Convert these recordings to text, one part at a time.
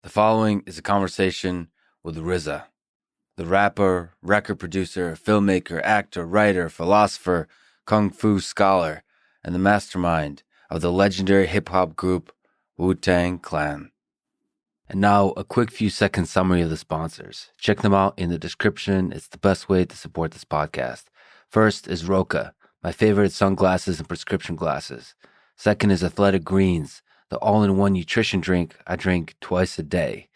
The following is a conversation with RZA, the rapper, record producer, filmmaker, actor, writer, philosopher, kung fu scholar, and the mastermind of the legendary hip-hop group Wu-Tang Clan. And now, a quick few second summary of the sponsors. Check them out in the description. It's the best way to support this podcast. First is Roca, my favorite sunglasses and prescription glasses. Second is Athletic Greens, the all-in-one nutrition drink I drink twice a day.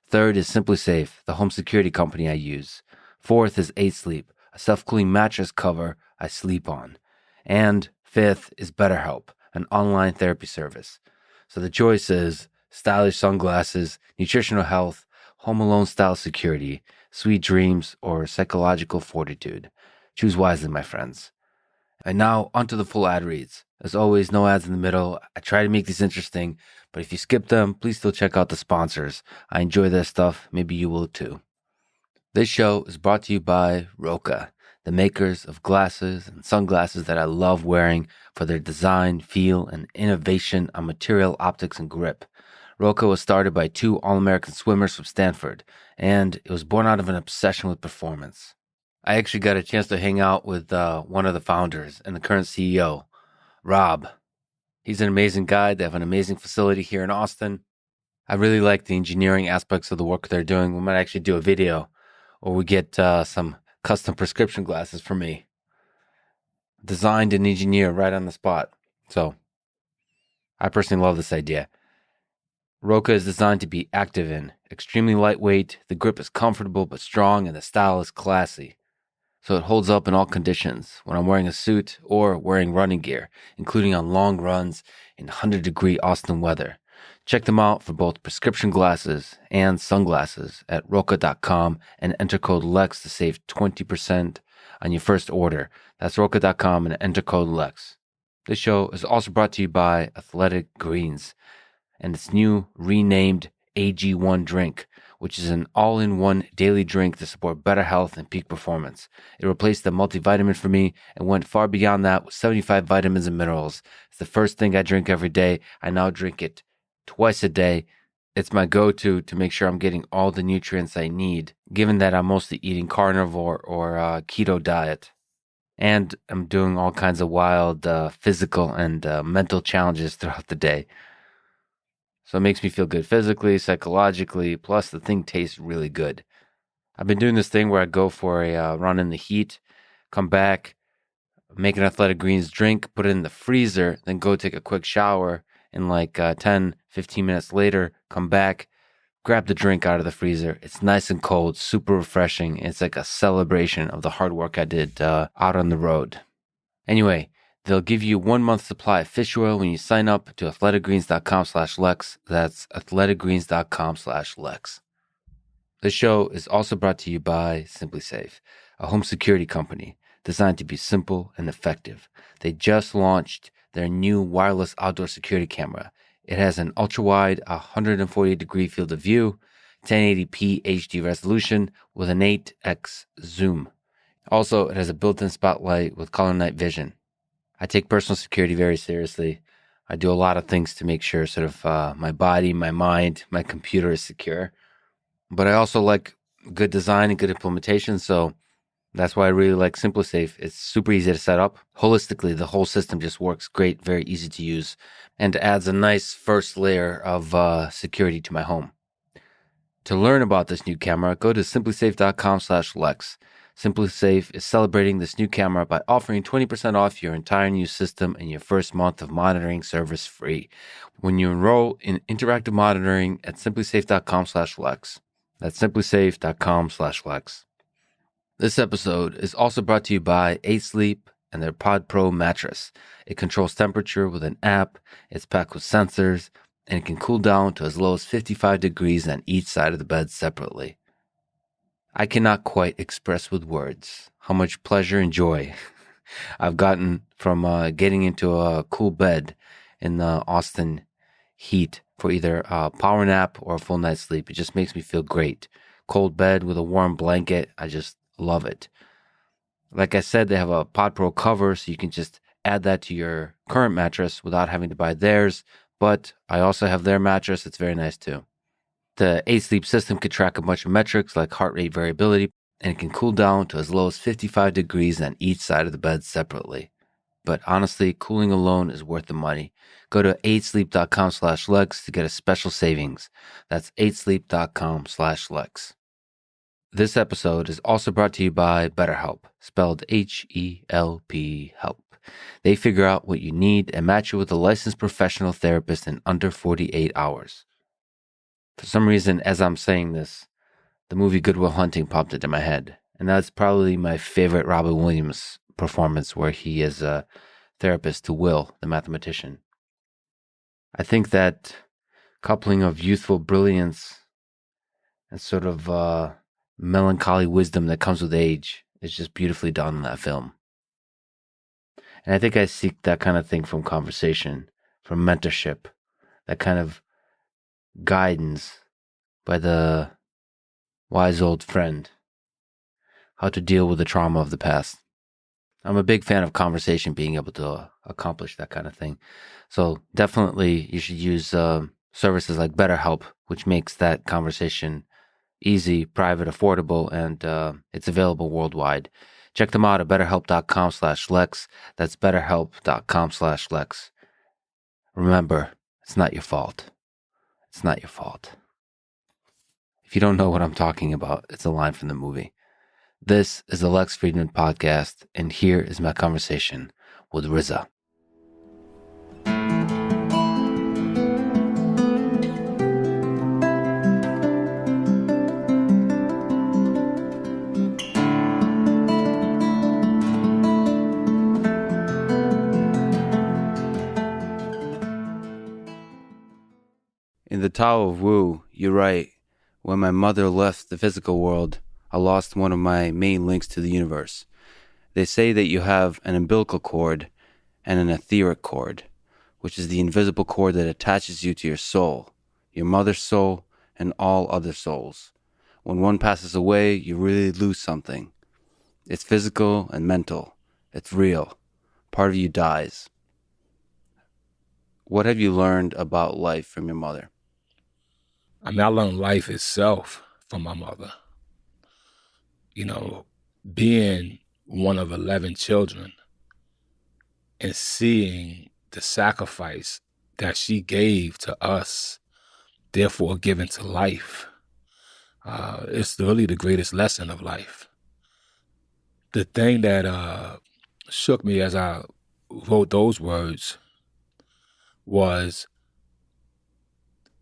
Third is Simply Safe, the home security company I use. Fourth is 8 Sleep, a self-cooling mattress cover I sleep on. And fifth is BetterHelp, an online therapy service. So the choice is stylish sunglasses, nutritional health, home alone style security, sweet dreams, or psychological fortitude. Choose wisely, my friends. And now, onto the full ad reads. As always, no ads in the middle. I try to make these interesting, but if you skip them, please still check out the sponsors. I enjoy their stuff. Maybe you will too. This show is brought to you by Roca, the makers of glasses and sunglasses that I love wearing for their design, feel, and innovation on material, optics, and grip. Roca was started by 2 All-American swimmers from Stanford, and it was born out of an obsession with performance. I actually got a chance to hang out with one of the founders and the current CEO, Rob. He's an amazing guy. They have an amazing facility here in Austin. I really like the engineering aspects of the work they're doing. We might actually do a video or we get some custom prescription glasses for me. Designed and engineered right on the spot. So I personally love this idea. Roca is designed to be active in, extremely lightweight. The grip is comfortable but strong and the style is classy. So it holds up in all conditions when I'm wearing a suit or wearing running gear, including on long runs in 100-degree Austin weather. Check them out for both prescription glasses and sunglasses at Roca.com and enter code LEX to save 20% on your first order. That's Roca.com and enter code LEX. This show is also brought to you by Athletic Greens and its new renamed AG1 drink, which is an all-in-one daily drink to support better health and peak performance. It replaced the multivitamin for me and went far beyond that with 75 vitamins and minerals. It's the first thing I drink every day. I now drink it twice a day. It's my go-to to make sure I'm getting all the nutrients I need, given that I'm mostly eating carnivore or keto diet. And I'm doing all kinds of wild physical and mental challenges throughout the day. So it makes me feel good physically, psychologically, plus the thing tastes really good. I've been doing this thing where I go for a run in the heat, come back, make an Athletic Greens drink, put it in the freezer, then go take a quick shower, and 10, 15 minutes later, come back, grab the drink out of the freezer. It's nice and cold, super refreshing. It's like a celebration of the hard work I did out on the road. Anyway, they'll give you 1 month supply of fish oil when you sign up to athleticgreens.com/Lex. That's athleticgreens.com/Lex. This show is also brought to you by Simply Safe, a home security company designed to be simple and effective. They just launched their new wireless outdoor security camera. It has an ultra-wide 148-degree field of view, 1080p HD resolution with an 8x zoom. Also, it has a built-in spotlight with color night vision. I take personal security very seriously. I do a lot of things to make sure my body, my mind, my computer is secure. But I also like good design and good implementation, so that's why I really like SimpliSafe. It's super easy to set up. Holistically, the whole system just works great, very easy to use, and adds a nice first layer of security to my home. To learn about this new camera, go to simplysafe.com/Lex. SimpliSafe is celebrating this new camera by offering 20% off your entire new system and your first month of monitoring service free when you enroll in interactive monitoring at simplysafe.com/Lex. That's simplysafe.com/Lex. This episode is also brought to you by 8 Sleep and their Pod Pro mattress. It controls temperature with an app, it's packed with sensors, and it can cool down to as low as 55 degrees on each side of the bed separately. I cannot quite express with words how much pleasure and joy I've gotten from getting into a cool bed in the Austin heat for either a power nap or a full night's sleep. It just makes me feel great. Cold bed with a warm blanket, I just love it. Like I said, they have a Pod Pro cover, so you can just add that to your current mattress without having to buy theirs. But I also have their mattress. It's very nice too. The 8 Sleep system can track a bunch of metrics like heart rate variability, and it can cool down to as low as 55 degrees on each side of the bed separately. But honestly, cooling alone is worth the money. Go to 8sleep.com/Lex to get a special savings. That's 8sleep.com/Lex. This episode is also brought to you by BetterHelp, spelled H-E-L-P help. They figure out what you need and match you with a licensed professional therapist in under 48 hours. For some reason, as I'm saying this, the movie Good Will Hunting popped into my head. And that's probably my favorite Robin Williams performance, where he is a therapist to Will, the mathematician. I think that coupling of youthful brilliance and sort of melancholy wisdom that comes with age is just beautifully done in that film. And I think I seek that kind of thing from conversation, from mentorship, that kind of guidance by the wise old friend, how to deal with the trauma of the past. I'm a big fan of conversation being able to accomplish that kind of thing. So definitely you should use services like BetterHelp, which makes that conversation easy, private, affordable, and it's available worldwide. Check them out at betterhelp.com/Lex. That's betterhelp.com/Lex. Remember, it's not your fault. It's not your fault. If you don't know what I'm talking about, it's a line from the movie. This is the Lex Friedman Podcast, and here is my conversation with RZA. In the Tao of Wu, you write, when my mother left the physical world, I lost one of my main links to the universe. They say that you have an umbilical cord and an etheric cord, which is the invisible cord that attaches you to your soul, your mother's soul, and all other souls. When one passes away, you really lose something. It's physical and mental. It's real. Part of you dies. What have you learned about life from your mother? I mean, I learned life itself from my mother. You know, being one of 11 children and seeing the sacrifice that she gave to us, therefore given to life, it's really the greatest lesson of life. The thing that shook me as I wrote those words was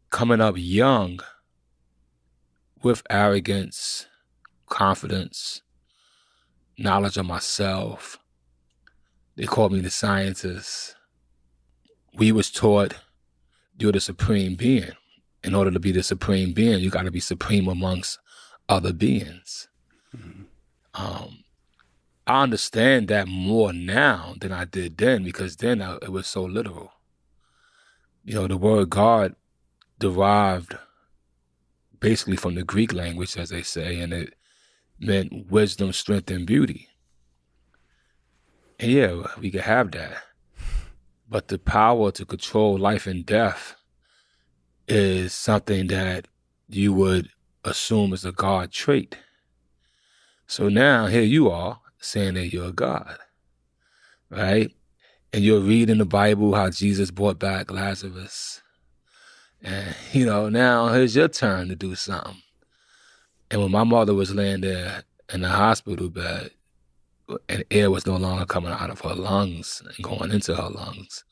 coming up young with arrogance, confidence, knowledge of myself. They called me the scientist. We was taught you're the supreme being. In order to be the supreme being, you got to be supreme amongst other beings. Mm-hmm. I understand that more now than I did then, because then it was so literal. You know, the word God derived basically from the Greek language, as they say, and it meant wisdom, strength, and beauty. And yeah, we could have that. But the power to control life and death is something that you would assume is a God trait. So now here you are saying that you're a God, right? And you're reading the Bible how Jesus brought back Lazarus. And, you know, now here's your turn to do something. And when my mother was laying there in the hospital bed and air was no longer coming out of her lungs and going into her lungs,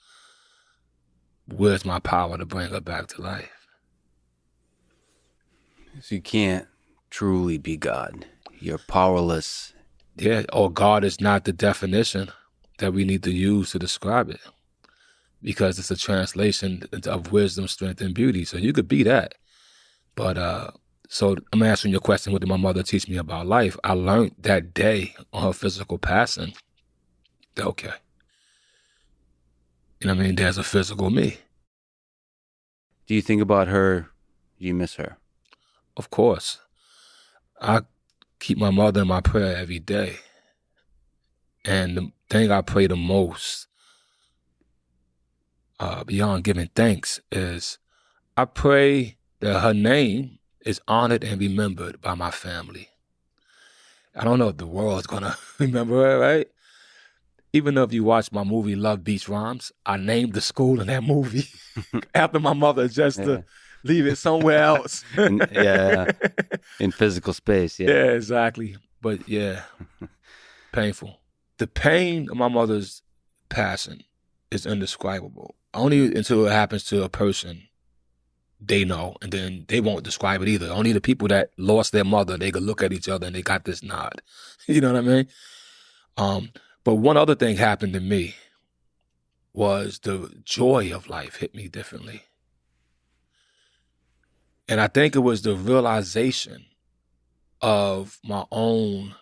where's my power to bring her back to life? So you can't truly be God. You're powerless. Yeah, or God is not the definition that we need to use to describe it, because it's a translation of wisdom, strength, and beauty. So you could be that. But so I'm answering your question, what did my mother teach me about life? I learned that day on her physical passing that, okay, you know what I mean, there's a physical me. Do you think about her? Do you miss her? Of course. I keep my mother in my prayer every day. And the thing I pray the most, beyond giving thanks, is I pray that her name is honored and remembered by my family. I don't know if the world's gonna remember her, right? Even though if you watch my movie Love Beats Rhymes, I named the school in that movie after my mother just to leave it somewhere else. In physical space, Yeah, exactly. But yeah, painful. The pain of my mother's passing is indescribable. Only until it happens to a person they know, and then they won't describe it either. Only the people that lost their mother, they could look at each other and they got this nod. You know what I mean? But one other thing happened to me was the joy of life hit me differently. And I think it was the realization of my own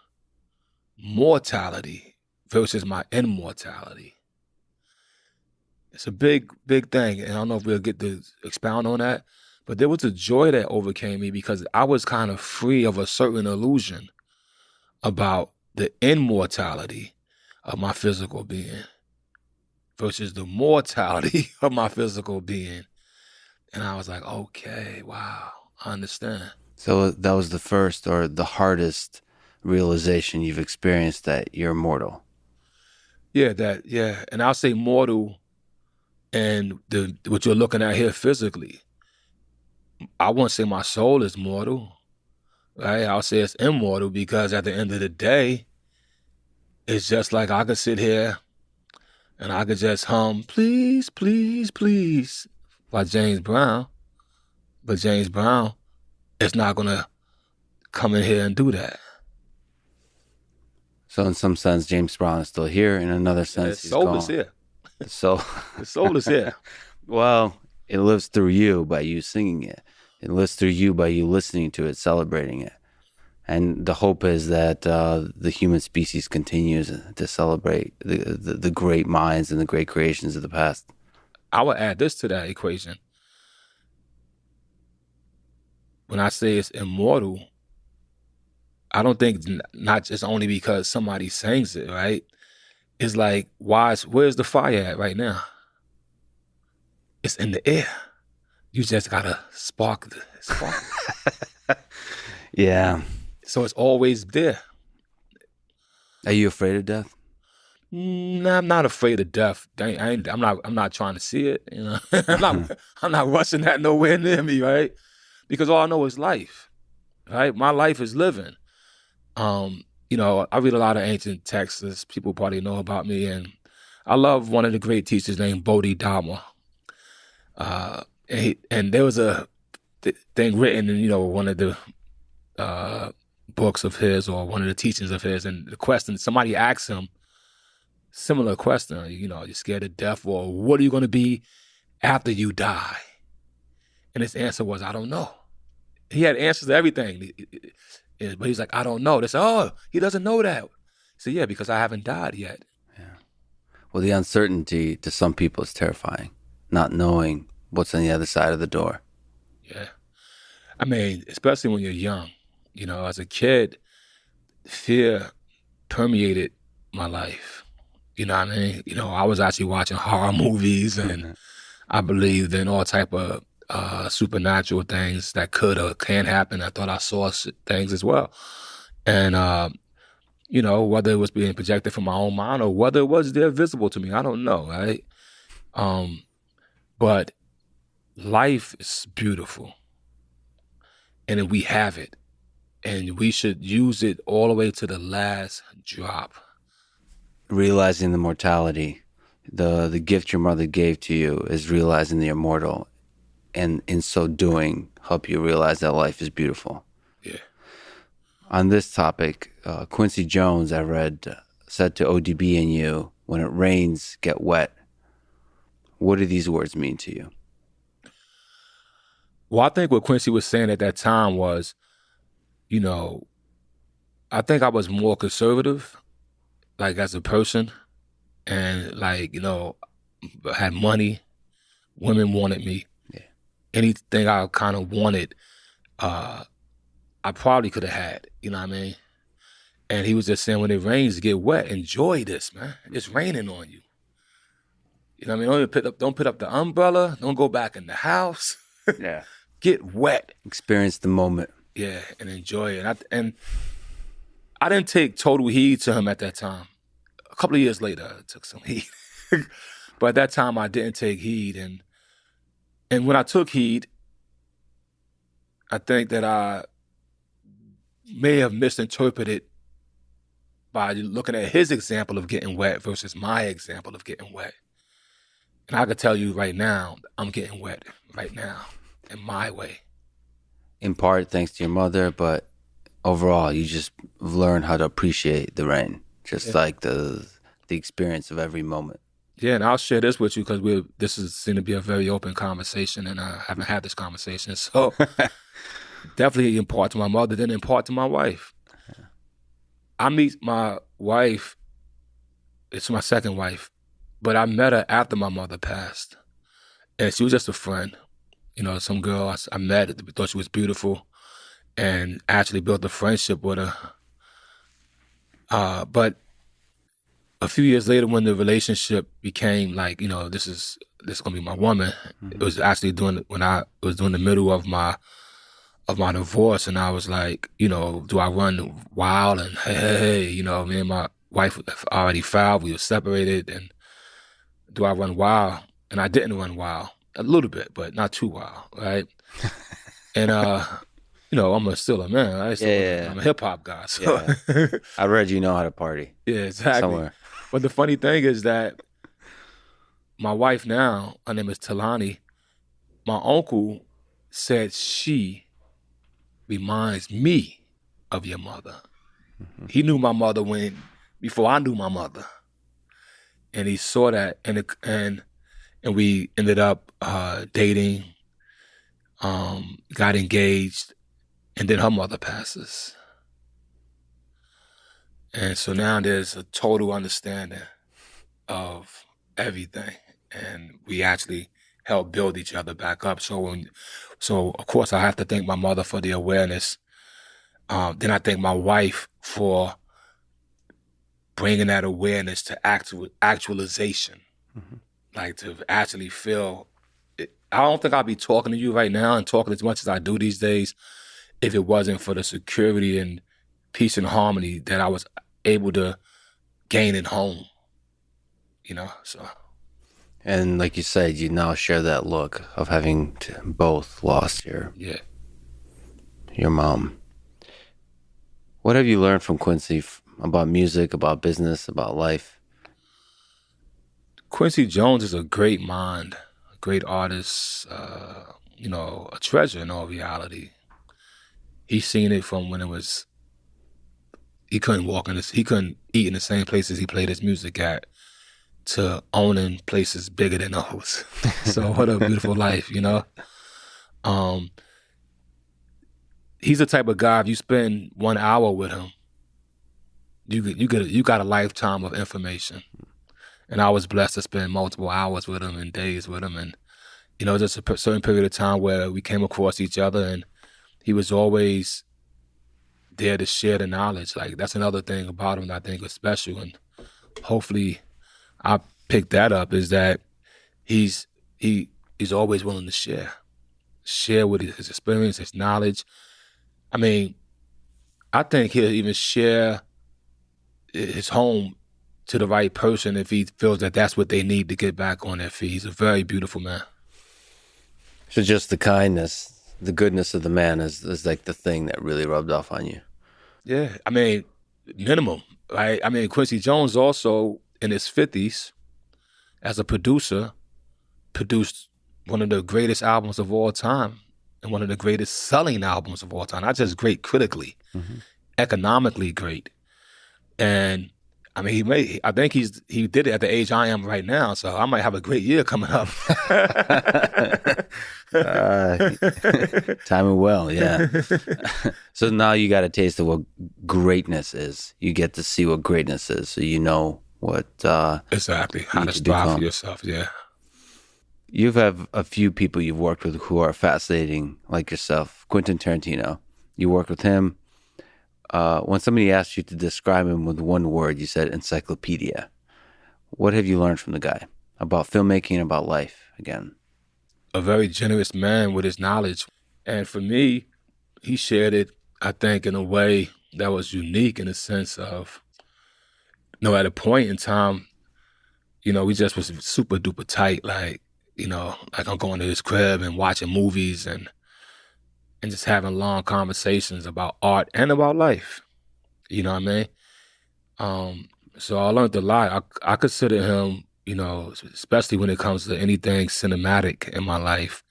mortality versus my immortality. It's a big, big thing. And I don't know if we'll get to expound on that, but there was a joy that overcame me because I was kind of free of a certain illusion about the immortality of my physical being versus the mortality of my physical being. And I was like, okay, wow, I understand. So that was the first or the hardest realization you've experienced that you're mortal. Yeah, and I'll say mortal and what you're looking at here physically. I won't say my soul is mortal, right? I'll say it's immortal because at the end of the day, it's just like I could sit here and I could just hum, please, please, please, by James Brown. But James Brown is not going to come in here and do that. So in some sense, James Brown is still here. In another sense, he's soul is here. The soul. The soul is here. Well, it lives through you by you singing it. It lives through you by you listening to it, celebrating it. And the hope is that the human species continues to celebrate the great minds and the great creations of the past. I would add this to that equation. When I say it's immortal, I don't think not just only because somebody sings it, right? It's like, where's the fire at right now? It's in the air. You just gotta spark it. Yeah. So it's always there. Are you afraid of death? Nah, I'm not afraid of death. I'm not trying to see it. You know, I'm not rushing that nowhere near me, right? Because all I know is life, right? My life is living. You know, I read a lot of ancient texts. People probably know about me, and I love one of the great teachers named Bodhidharma. And there was a thing written in, you know, one of the books of his or one of the teachings of his, and the question, somebody asked him similar question, you know, you're scared of death, or what are you going to be after you die? And his answer was, I don't know. He had answers to everything, but he's like, I don't know. They said, oh, he doesn't know that. He said, yeah, because I haven't died yet. Yeah. Well, the uncertainty to some people is terrifying, not knowing what's on the other side of the door. Yeah. I mean, especially when you're young, you know, as a kid, fear permeated my life. You know what I mean? You know, I was actually watching horror movies, and I believed in all type of supernatural things that could or can happen. I thought I saw things as well. And, you know, whether it was being projected from my own mind or whether it was there visible to me, I don't know, right? But life is beautiful. And if we have it, and we should use it all the way to the last drop. Realizing the mortality, the gift your mother gave to you is realizing that you're mortal, and in so doing, help you realize that life is beautiful. Yeah. On this topic, Quincy Jones, I read, said to ODB and you, when it rains, get wet. What do these words mean to you? Well, I think what Quincy was saying at that time was, you know, I think I was more conservative, like as a person, and like, you know, had money, women wanted me. Yeah. Anything I kind of wanted, I probably could have had, you know what I mean? And he was just saying, when it rains, get wet, enjoy this, man. It's raining on you. You know what I mean? Don't pick up the umbrella, don't go back in the house. Yeah. get wet. Experience the moment. Yeah, and enjoy it. And I didn't take total heed to him at that time. A couple of years later, I took some heed. But at that time, I didn't take heed. And when I took heed, I think that I may have misinterpreted by looking at his example of getting wet versus my example of getting wet. And I could tell you right now, I'm getting wet right now in my way. In part, thanks to your mother, but overall, you just learn how to appreciate the rain, just like the experience of every moment. Yeah, and I'll share this with you because this is going to be a very open conversation, and I haven't had this conversation. So definitely in part to my mother, then in part to my wife. I meet my wife, it's my second wife, but I met her after my mother passed. And she was just a friend. You know, some girl I met, thought she was beautiful, and actually built a friendship with her. But a few years later, when the relationship became like, you know, this is gonna be my woman. It was actually when I was doing the middle of my divorce, and I was like, you know, do I run wild and hey, you know, me and my wife already filed, we were separated, and do I run wild? And I didn't run wild. A little bit, but not too wild, right? And you know, I'm still a man. Right? I'm a hip hop guy. So. Yeah. I read you know how to party. Yeah, exactly. Somewhere. But the funny thing is that my wife now, her name is Talani, my uncle said she reminds me of your mother. Mm-hmm. He knew my mother before I knew my mother. And he saw that, and we ended up dating, got engaged, and then her mother passes. And so now there's a total understanding of everything, and we actually help build each other back up. So of course I have to thank my mother for the awareness. Then I thank my wife for bringing that awareness to actualization. Mm-hmm. Like to actually feel it. I don't think I'd be talking to you right now and talking as much as I do these days if it wasn't for the security and peace and harmony that I was able to gain at home. You know, so. And like you said, you now share that look of having both lost your mom. What have you learned from Quincy about music, about business, about life? Quincy Jones is a great mind, a great artist, you know, a treasure in all reality. He's seen it from when he couldn't eat in the same places he played his music at, to owning places bigger than those. So what a beautiful life, you know? He's the type of guy, if you spend 1 hour with him, you got a lifetime of information. And I was blessed to spend multiple hours with him and days with him. And, you know, just a certain period of time where we came across each other, and he was always there to share the knowledge. Like, that's another thing about him that I think is special. And hopefully I picked that up, is that he's always willing to share with his experience, his knowledge. I mean, I think he'll even share his home to the right person if he feels that that's what they need to get back on their feet. He's a very beautiful man. So just the kindness, the goodness of the man is like the thing that really rubbed off on you. Yeah, I mean, minimum, right? I mean, Quincy Jones also, in his 50s, as a producer, produced one of the greatest albums of all time and one of the greatest selling albums of all time. Not just great critically, economically great. And I mean, I think he did it at the age I am right now, so I might have a great year coming up. Timing well, yeah. So now you got a taste of what greatness is. You get to see what greatness is, so you know what exactly how to strive for yourself. Yeah. You have a few people you've worked with who are fascinating, like yourself. Quentin Tarantino. You worked with him. When somebody asked you to describe him with one word, you said encyclopedia. What have you learned from the guy about filmmaking and about life, again? A very generous man with his knowledge. And for me, he shared it, I think, in a way that was unique in the sense of, at a point in time, we just was super duper tight. Like, like I'm going to his crib and watching movies and just having long conversations about art and about life. You know what I mean? So I learned a lot. I consider him, especially when it comes to anything cinematic in my life,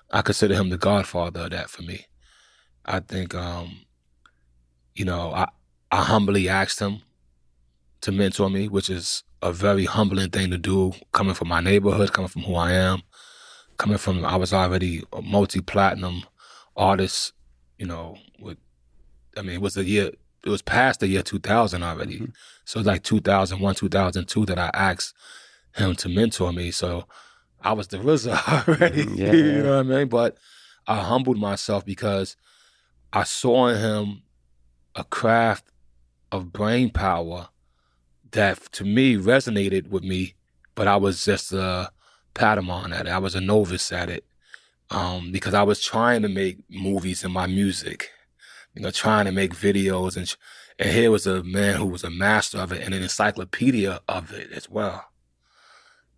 I consider him the godfather of that for me. I think, I humbly asked him to mentor me, which is a very humbling thing to do, coming from my neighborhood, coming from who I am, I was already a multi-platinum artist, it was past the year 2000 already. Mm-hmm. So it's like 2001, 2002 that I asked him to mentor me. So I was the RZA already, Yeah. You know what I mean? But I humbled myself because I saw in him a craft of brain power that to me resonated with me, but I was just a Padawan at it. I was a novice at it because I was trying to make movies in my music, trying to make videos. And here was a man who was a master of it and an encyclopedia of it as well.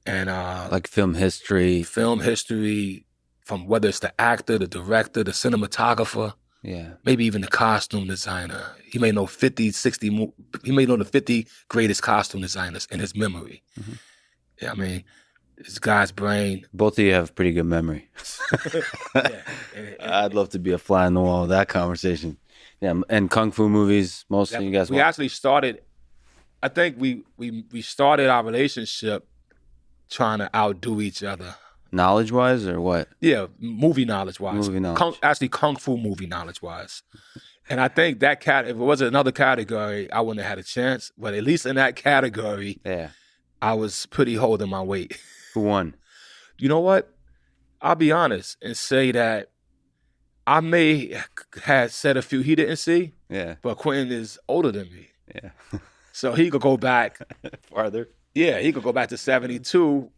And like film history, from whether it's the actor, the director, the cinematographer, maybe even the costume designer. He may know 50, 60, he may know the 50 greatest costume designers in his memory. Mm-hmm. Yeah, I mean, this guy's brain. Both of you have pretty good memory. I'd love to be a fly on the wall of that conversation. Yeah, and kung fu movies, mostly you guys. We actually started. I think we started our relationship trying to outdo each other. Knowledge-wise or what? Yeah, movie knowledge-wise. Actually, kung fu movie knowledge-wise. And I think that if it was another category, I wouldn't have had a chance. But at least in that category, I was pretty holding my weight. Who won? You know what? I'll be honest and say that I may have said a few he didn't see. Yeah. But Quentin is older than me. Yeah. So he could go back farther. Yeah, he could go back to 72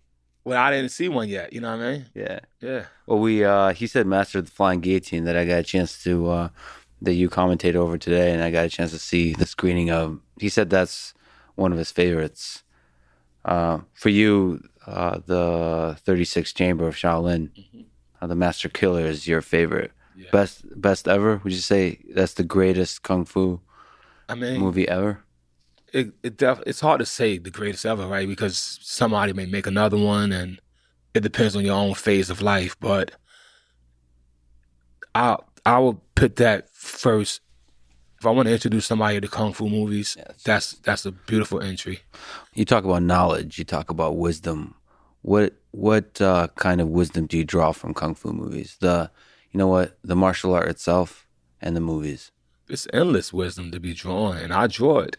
when I didn't see one yet. You know what I mean? Yeah. Yeah. Well, he said Master of the Flying Guillotine that I got a chance to, that you commentate over today, and I got a chance to see the screening of. He said that's one of his favorites. For you, the 36th Chamber of Shaolin, the Master Killer is your favorite. Yeah. Best ever? Would you say that's the greatest kung fu movie ever? It's hard to say the greatest ever, right? Because somebody may make another one, and it depends on your own phase of life. But I would put that first. If I want to introduce somebody to kung fu movies, that's a beautiful entry. You talk about knowledge. You talk about wisdom. What kind of wisdom do you draw from kung fu movies? The martial art itself and the movies. It's endless wisdom to be drawn, and I draw it.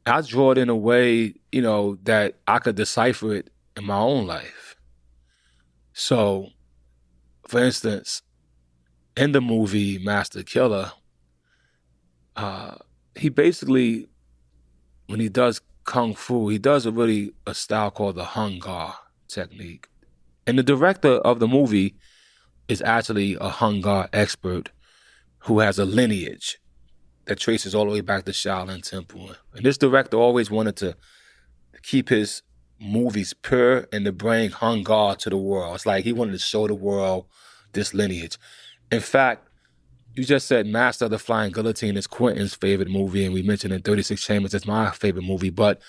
I draw it in a way, that I could decipher it in my own life. So, for instance, in the movie Master Killer, he basically, when he does kung fu, he does a style called the Hung Gar technique. And the director of the movie is actually a Hung Gar expert who has a lineage that traces all the way back to Shaolin Temple. And this director always wanted to keep his movies pure and to bring Hung Gar to the world. It's like he wanted to show the world this lineage. In fact, you just said Master of the Flying Guillotine is Quentin's favorite movie, and we mentioned in 36 Chambers it's my favorite movie, but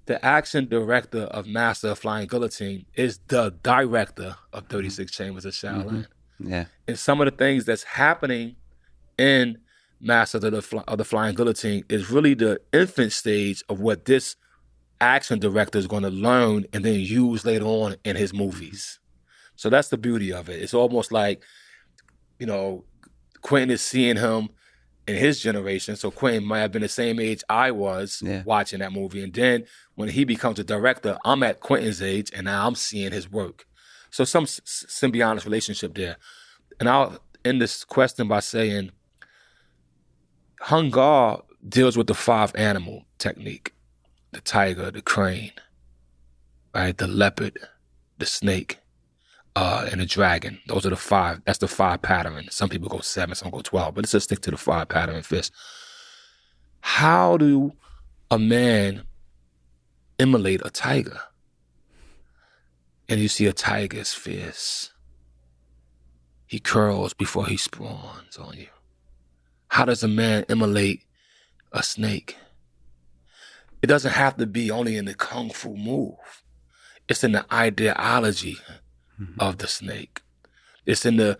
the action director of Master of Flying Guillotine is the director of 36 Chambers of Shaolin. Mm-hmm. Yeah. And some of the things that's happening in Master of the Flying Guillotine is really the infant stage of what this action director is going to learn and then use later on in his movies. So that's the beauty of it. It's almost like, Quentin is seeing him in his generation. So Quentin might have been the same age I was watching that movie. And then when he becomes a director, I'm at Quentin's age and now I'm seeing his work. So some symbiotic relationship there. And I'll end this question by saying, Hung Gar deals with the 5 animal technique. The tiger, the crane, right? The leopard, the snake. and a dragon. Those are the 5. That's the 5 pattern. Some people go 7, some go 12, but let's just stick to the 5 pattern fist. How do a man emulate a tiger? And you see a tiger's fierce. He curls before he spawns on you. How does a man emulate a snake? It doesn't have to be only in the kung fu move. It's in the ideology of the snake. It's in the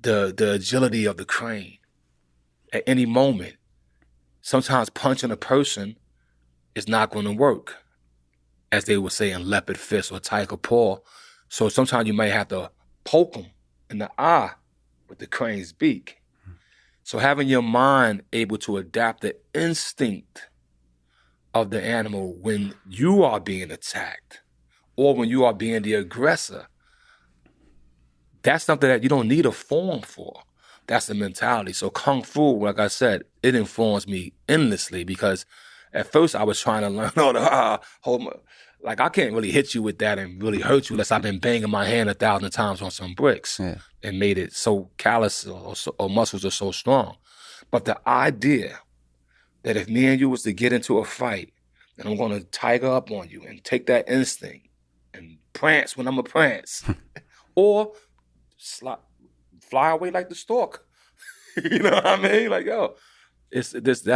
agility of the crane. At any moment, sometimes punching a person is not going to work, as they would say in leopard fist or tiger paw. So sometimes you may have to poke them in the eye with the crane's beak. So having your mind able to adapt the instinct of the animal when you are being attacked or when you are being the aggressor, that's something that you don't need a form for. That's the mentality. So Kung Fu, like I said, it informs me endlessly because at first I was trying to learn all the like I can't really hit you with that and really hurt you unless I've been banging my hand 1,000 times on some bricks and made it so callous or muscles are so strong. But the idea that if me and you was to get into a fight and I'm going to tiger up on you and take that instinct and prance when I'm a prance or fly away like the stork. You know what I mean? Like, yo, that's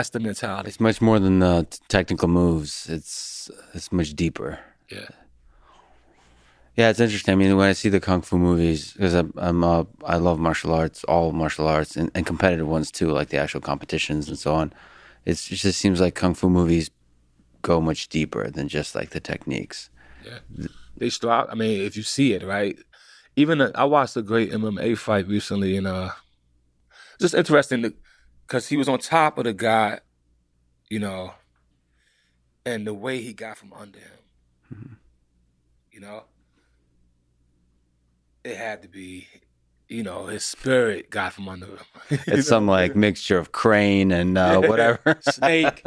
the mentality. It's much more than the technical moves. It's much deeper. Yeah. Yeah, it's interesting. I mean, when I see the kung fu movies, because I love martial arts, all martial arts, and competitive ones too, like the actual competitions and so on. It just seems like kung fu movies go much deeper than just like the techniques. Yeah, they start. I mean, if you see it, right? Even I watched a great MMA fight recently, and just interesting because he was on top of the guy, you know, and the way he got from under him, you know, it had to be, you know, his spirit got from under him. It's some like mixture of crane and whatever. Snake,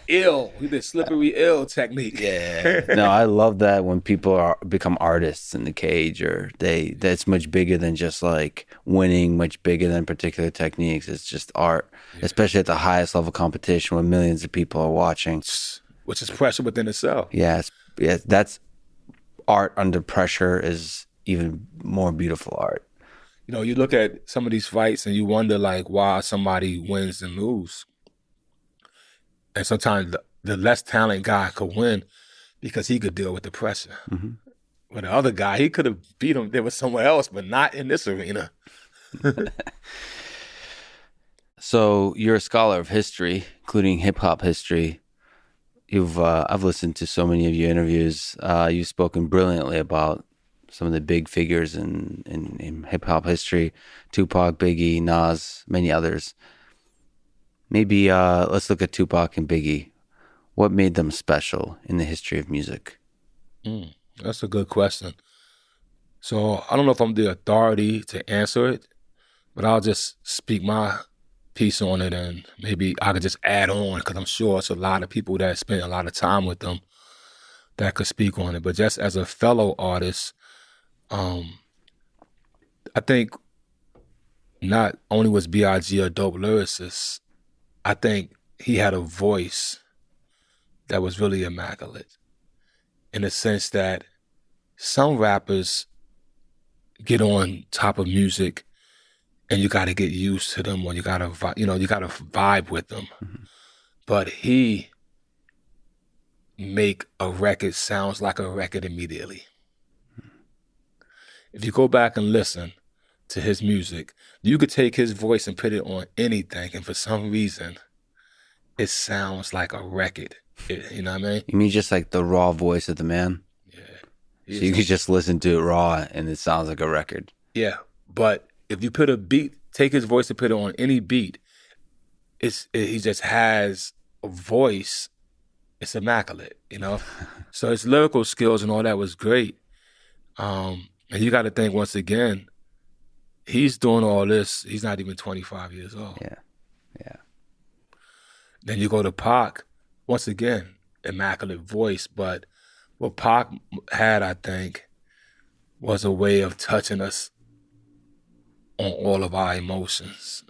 he did slippery eel technique. Yeah. No, I love that when people become artists in the cage, or that's much bigger than just like winning, much bigger than particular techniques. It's just art, especially at the highest level competition when millions of people are watching. Which is pressure within itself. Yes. Yeah, that's art under pressure is even more beautiful art. You know, you look at some of these fights and you wonder like why somebody wins and lose. And sometimes the less talented guy could win because he could deal with the pressure. But the other guy, he could have beat him there was somewhere else, but not in this arena. So you're a scholar of history, including hip hop history. I've listened to so many of your interviews. You've spoken brilliantly about some of the big figures in hip hop history: Tupac, Biggie, Nas, many others. Maybe let's look at Tupac and Biggie. What made them special in the history of music? That's a good question. So I don't know if I'm the authority to answer it, but I'll just speak my piece on it, and maybe I could just add on because I'm sure it's a lot of people that spend a lot of time with them that could speak on it. But just as a fellow artist, I think not only was B.I.G. a dope lyricist, I think he had a voice that was really immaculate in the sense that some rappers get on top of music and you got to get used to them, or you got to vibe with them. But he make a record sounds like a record immediately. If you go back and listen to his music, you could take his voice and put it on anything, and for some reason, it sounds like a record. You know what I mean? You mean just like the raw voice of the man? Yeah. So you could just listen to it raw and it sounds like a record. Yeah, but if you put a beat, take his voice and put it on any beat, he just has a voice. It's immaculate, you know? So his lyrical skills and all that was great. And you got to think, once again, he's doing all this. He's not even 25 years old. Yeah. Then you go to Pac, once again, immaculate voice. But what Pac had, I think, was a way of touching us on all of our emotions.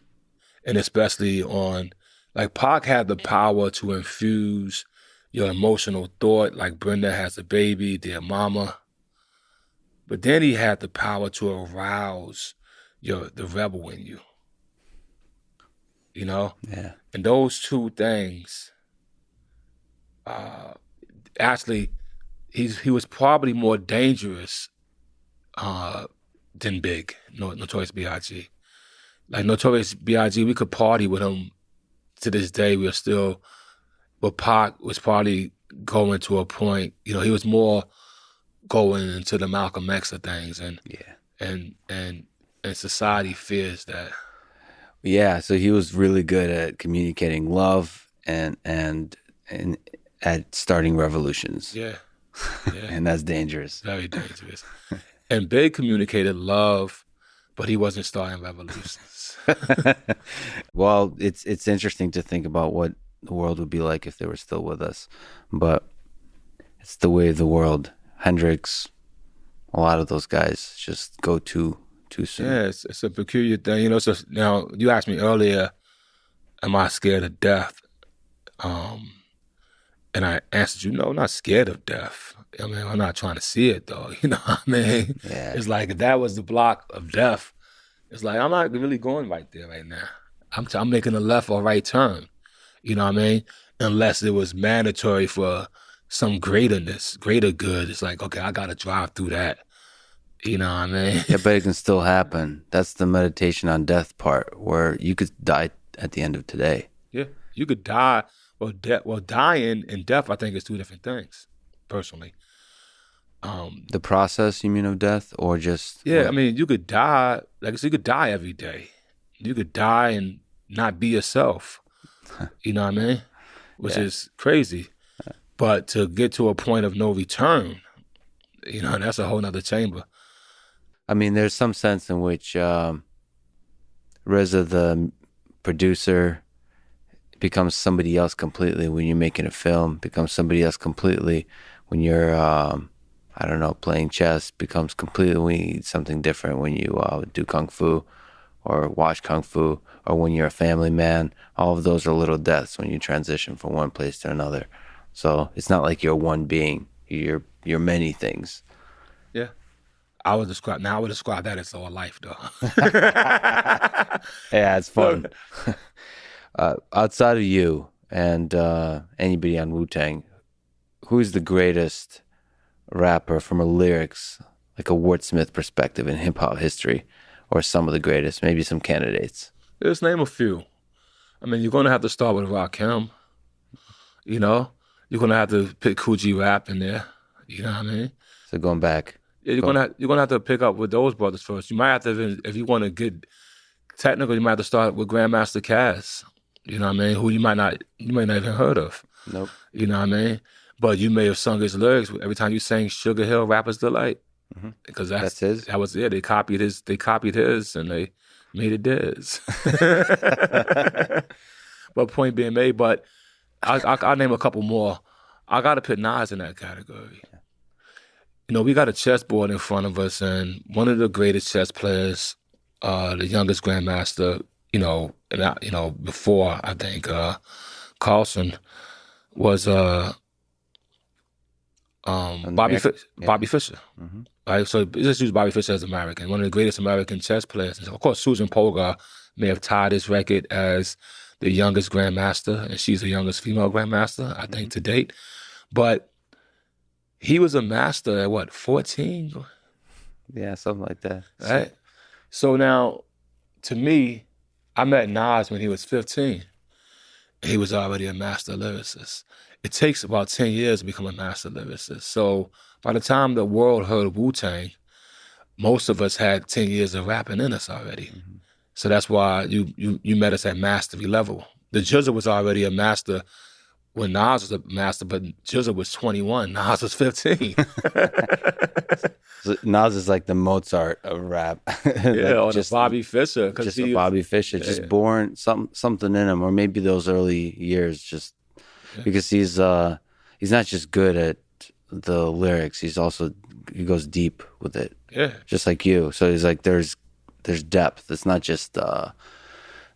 And especially on, like Pac had the power to infuse your emotional thought, like Brenda has a baby, dear mama. But then he had the power to arouse the rebel in you. You know? Yeah. And those two things, actually, he was probably more dangerous than Big, Notorious B.I.G. Like Notorious B.I.G., we could party with him to this day. We're still, but Pac was probably going to a point, he was more going into the Malcolm X of things, and society fears that. Yeah, so he was really good at communicating love and at starting revolutions. Yeah. And that's dangerous. Very dangerous. And Big communicated love, but he wasn't starting revolutions. Well, it's interesting to think about what the world would be like if they were still with us, but it's the way of the world. Hendrix, a lot of those guys just go too soon. Yeah, it's a peculiar thing. So now you asked me earlier, am I scared of death? And I answered you, no, I'm not scared of death. I mean, I'm not trying to see it though. You know what I mean? Yeah. It's like if that was the block of death, it's like I'm not really going right there right now. I'm making a left or right turn. You know what I mean? Unless it was mandatory for some greater good. It's like, okay, I got to drive through that. You know what I mean? Yeah, but it can still happen. That's the meditation on death part, where you could die at the end of today. Yeah, you could die. Well, dying and death, I think, is two different things, personally. The process, you mean, of death, or just? Yeah, what? I mean, you could die. Like I said, you could die every day. You could die and not be yourself. You know what I mean? Which is crazy. But to get to a point of no return, that's a whole nother chamber. I mean, there's some sense in which RZA, the producer, becomes somebody else completely when you're making a film, becomes somebody else completely when you're, playing chess, becomes completely something different when you do Kung Fu or watch Kung Fu, or when you're a family man. All of those are little deaths when you transition from one place to another. So it's not like you're one being, you're many things. Yeah. I would describe that as all life, though. Yeah, it's fun. Outside of you and anybody on Wu-Tang, who's the greatest rapper from a lyrics, like a wordsmith perspective in hip-hop history, or some of the greatest, maybe some candidates? Let's name a few. I mean, you're going to have to start with Rakim. You're going to have to put Coogee Rap in there. You know what I mean? So going back. Yeah, you're gonna have to pick up with those brothers first. You might have to, if you want to get technical, you might have to start with Grandmaster Caz. You know what I mean? Who you might not even heard of. Nope. You know what I mean? But you may have sung his lyrics every time you sang Sugar Hill Rapper's Delight. Mm-hmm. Because that's his. That was it. They copied his and they made it theirs. But point being made, but I'll name a couple more. I gotta put Nas in that category. We got a chessboard in front of us, and one of the greatest chess players, the youngest grandmaster, before I think Carlson was Bobby Fischer. Mm-hmm. Right, so let's use Bobby Fischer as American, one of the greatest American chess players. And of course, Susan Polgar may have tied his record as the youngest grandmaster, and she's the youngest female grandmaster, I think, to date. But he was a master at what, 14? Yeah, something like that. Right? So now, to me, I met Nas when he was 15. He was already a master lyricist. It takes about 10 years to become a master lyricist. So by the time the world heard Wu-Tang, most of us had 10 years of rapping in us already. Mm-hmm. So that's why you met us at mastery level. The RZA was already a master when Nas was a master, but RZA was 21. Nas was 15. So Nas is like the Mozart of rap. Yeah, or just Bobby Fischer. Just Bobby Fischer, just born something in him, or maybe those early years, just because he's not just good at the lyrics. He goes deep with it. Yeah. just like you. So it's like there's depth. It's not just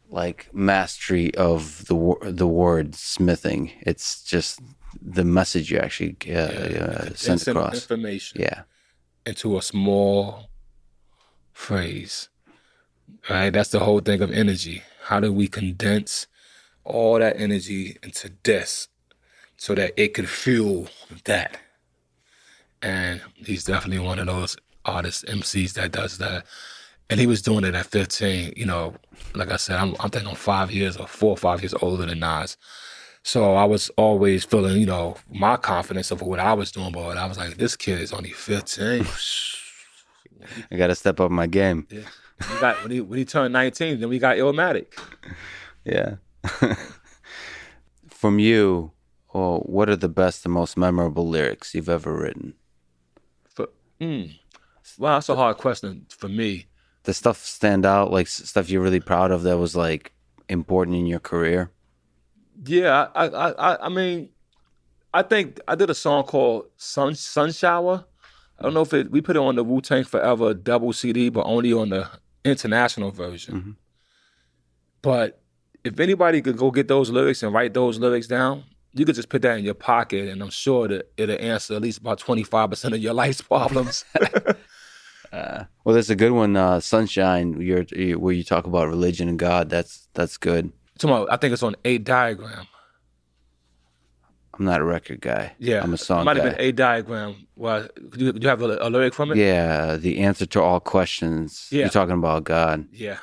like mastery of the word smithing. It's just the message you actually send across. Information Yeah. into a small phrase, right? That's the whole thing of energy. How do we condense all that energy into this so that it could fuel that? And he's definitely one of those artists, MCs that does that. And he was doing it at 15. You know, like I said, I'm thinking I'm 4 or 5 years older than Nas. So I was always feeling, you know, my confidence of what I was doing, but I was like, this kid is only 15. I got to step up my game. Yeah. When he turned 19, then we got Illmatic. Yeah. From you, what are the best and most memorable lyrics you've ever written? Well, that's a hard question for me. Does stuff stand out, like stuff you're really proud of that was like important in your career? Yeah, I mean, I think I did a song called Sun Shower. I don't know if we put it on the Wu-Tang Forever double CD, but only on the international version. Mm-hmm. But if anybody could go get those lyrics and write those lyrics down, you could just put that in your pocket, and I'm sure that it'll answer at least about 25% of your life's problems. Well, there's a good one, Sunshine, where you talk about religion and God. That's good. I think it's on 8 Diagram. I'm not a record guy. Yeah, I'm a song it might guy. have been 8 Diagram. Well, do you have a lyric from it? Yeah, the answer to all questions. Yeah. You're talking about God. Yeah.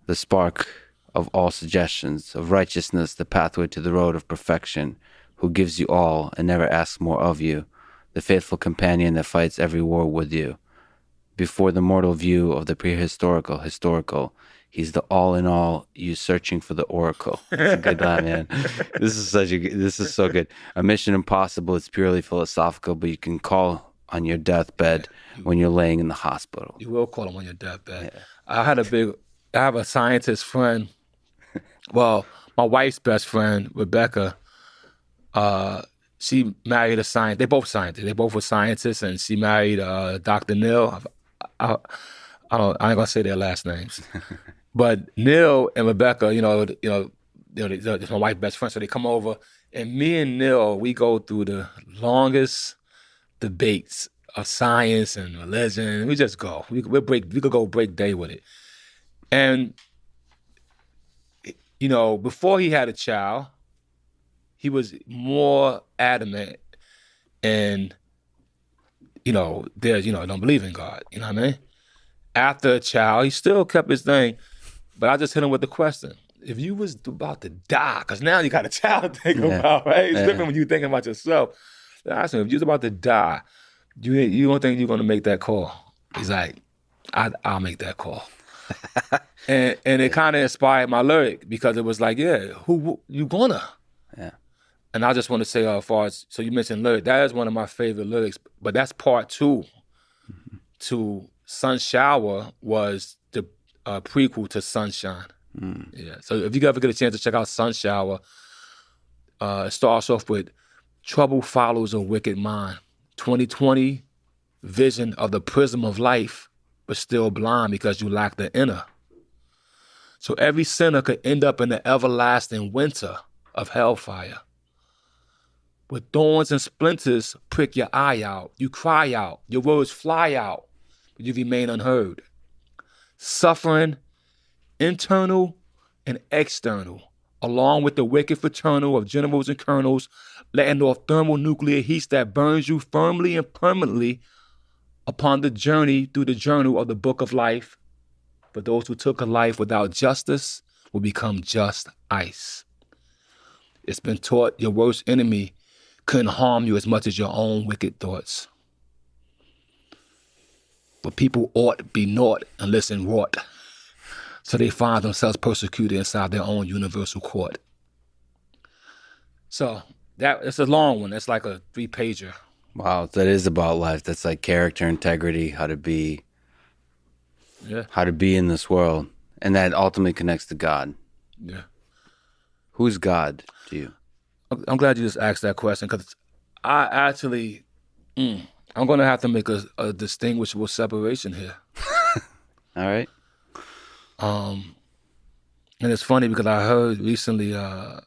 The spark of all suggestions, of righteousness, the pathway to the road of perfection, who gives you all and never asks more of you, the faithful companion that fights every war with you. Before the mortal view of the historical, he's the all in all, you searching for the oracle. It's a good line, man. This is so good. A mission impossible, it's purely philosophical, but you can call on your deathbed when you're laying in the hospital. You will call him on your deathbed. Yeah. I have a scientist friend. Well, my wife's best friend, Rebecca, she married a scientist. They both scientists. They both were scientists, and she married Dr. Neil. I ain't gonna say their last names, but Neil and Rebecca, it's my wife's best friend. So they come over, and me and Neil, we go through the longest debates of science and religion. We just go. We could go break day with it. And before he had a child, he was more adamant and don't believe in God. You know what I mean? After a child, he still kept his thing, but I just hit him with the question: if you was about to die, because now you got a child to think about, right? It's different when you thinking about yourself. I asked him, if you was about to die, you don't think you're gonna make that call? He's like, I'll make that call. and it kind of inspired my lyric, because it was like, who you gonna? Yeah. And I just want to say, as far as, so you mentioned lyric, that is one of my favorite lyrics, but that's part 2 to Sun Shower, was the prequel to Sunshine. Yeah. So if you ever get a chance to check out Sun Shower, it starts off with, trouble follows a wicked mind. 2020 vision of the prism of life, but still blind because you lack the inner. So every sinner could end up in the everlasting winter of hellfire. With thorns and splinters prick your eye out. You cry out. Your words fly out, but you remain unheard. Suffering, internal and external, along with the wicked fraternal of generals and colonels, letting off thermonuclear heats that burns you firmly and permanently upon the journey through the journal of the book of life. For those who took a life without justice will become just ice. It's been taught your worst enemy couldn't harm you as much as your own wicked thoughts. But people ought be naught unless in wrought, so they find themselves persecuted inside their own universal court. So it's a long one. It's like a 3-pager. Wow, that is about life. That's like character, integrity, how to be in this world. And that ultimately connects to God. Yeah. Who's God to you? I'm glad you just asked that question, because I actually, I'm going to have to make a distinguishable separation here. All right. And it's funny because I heard recently, I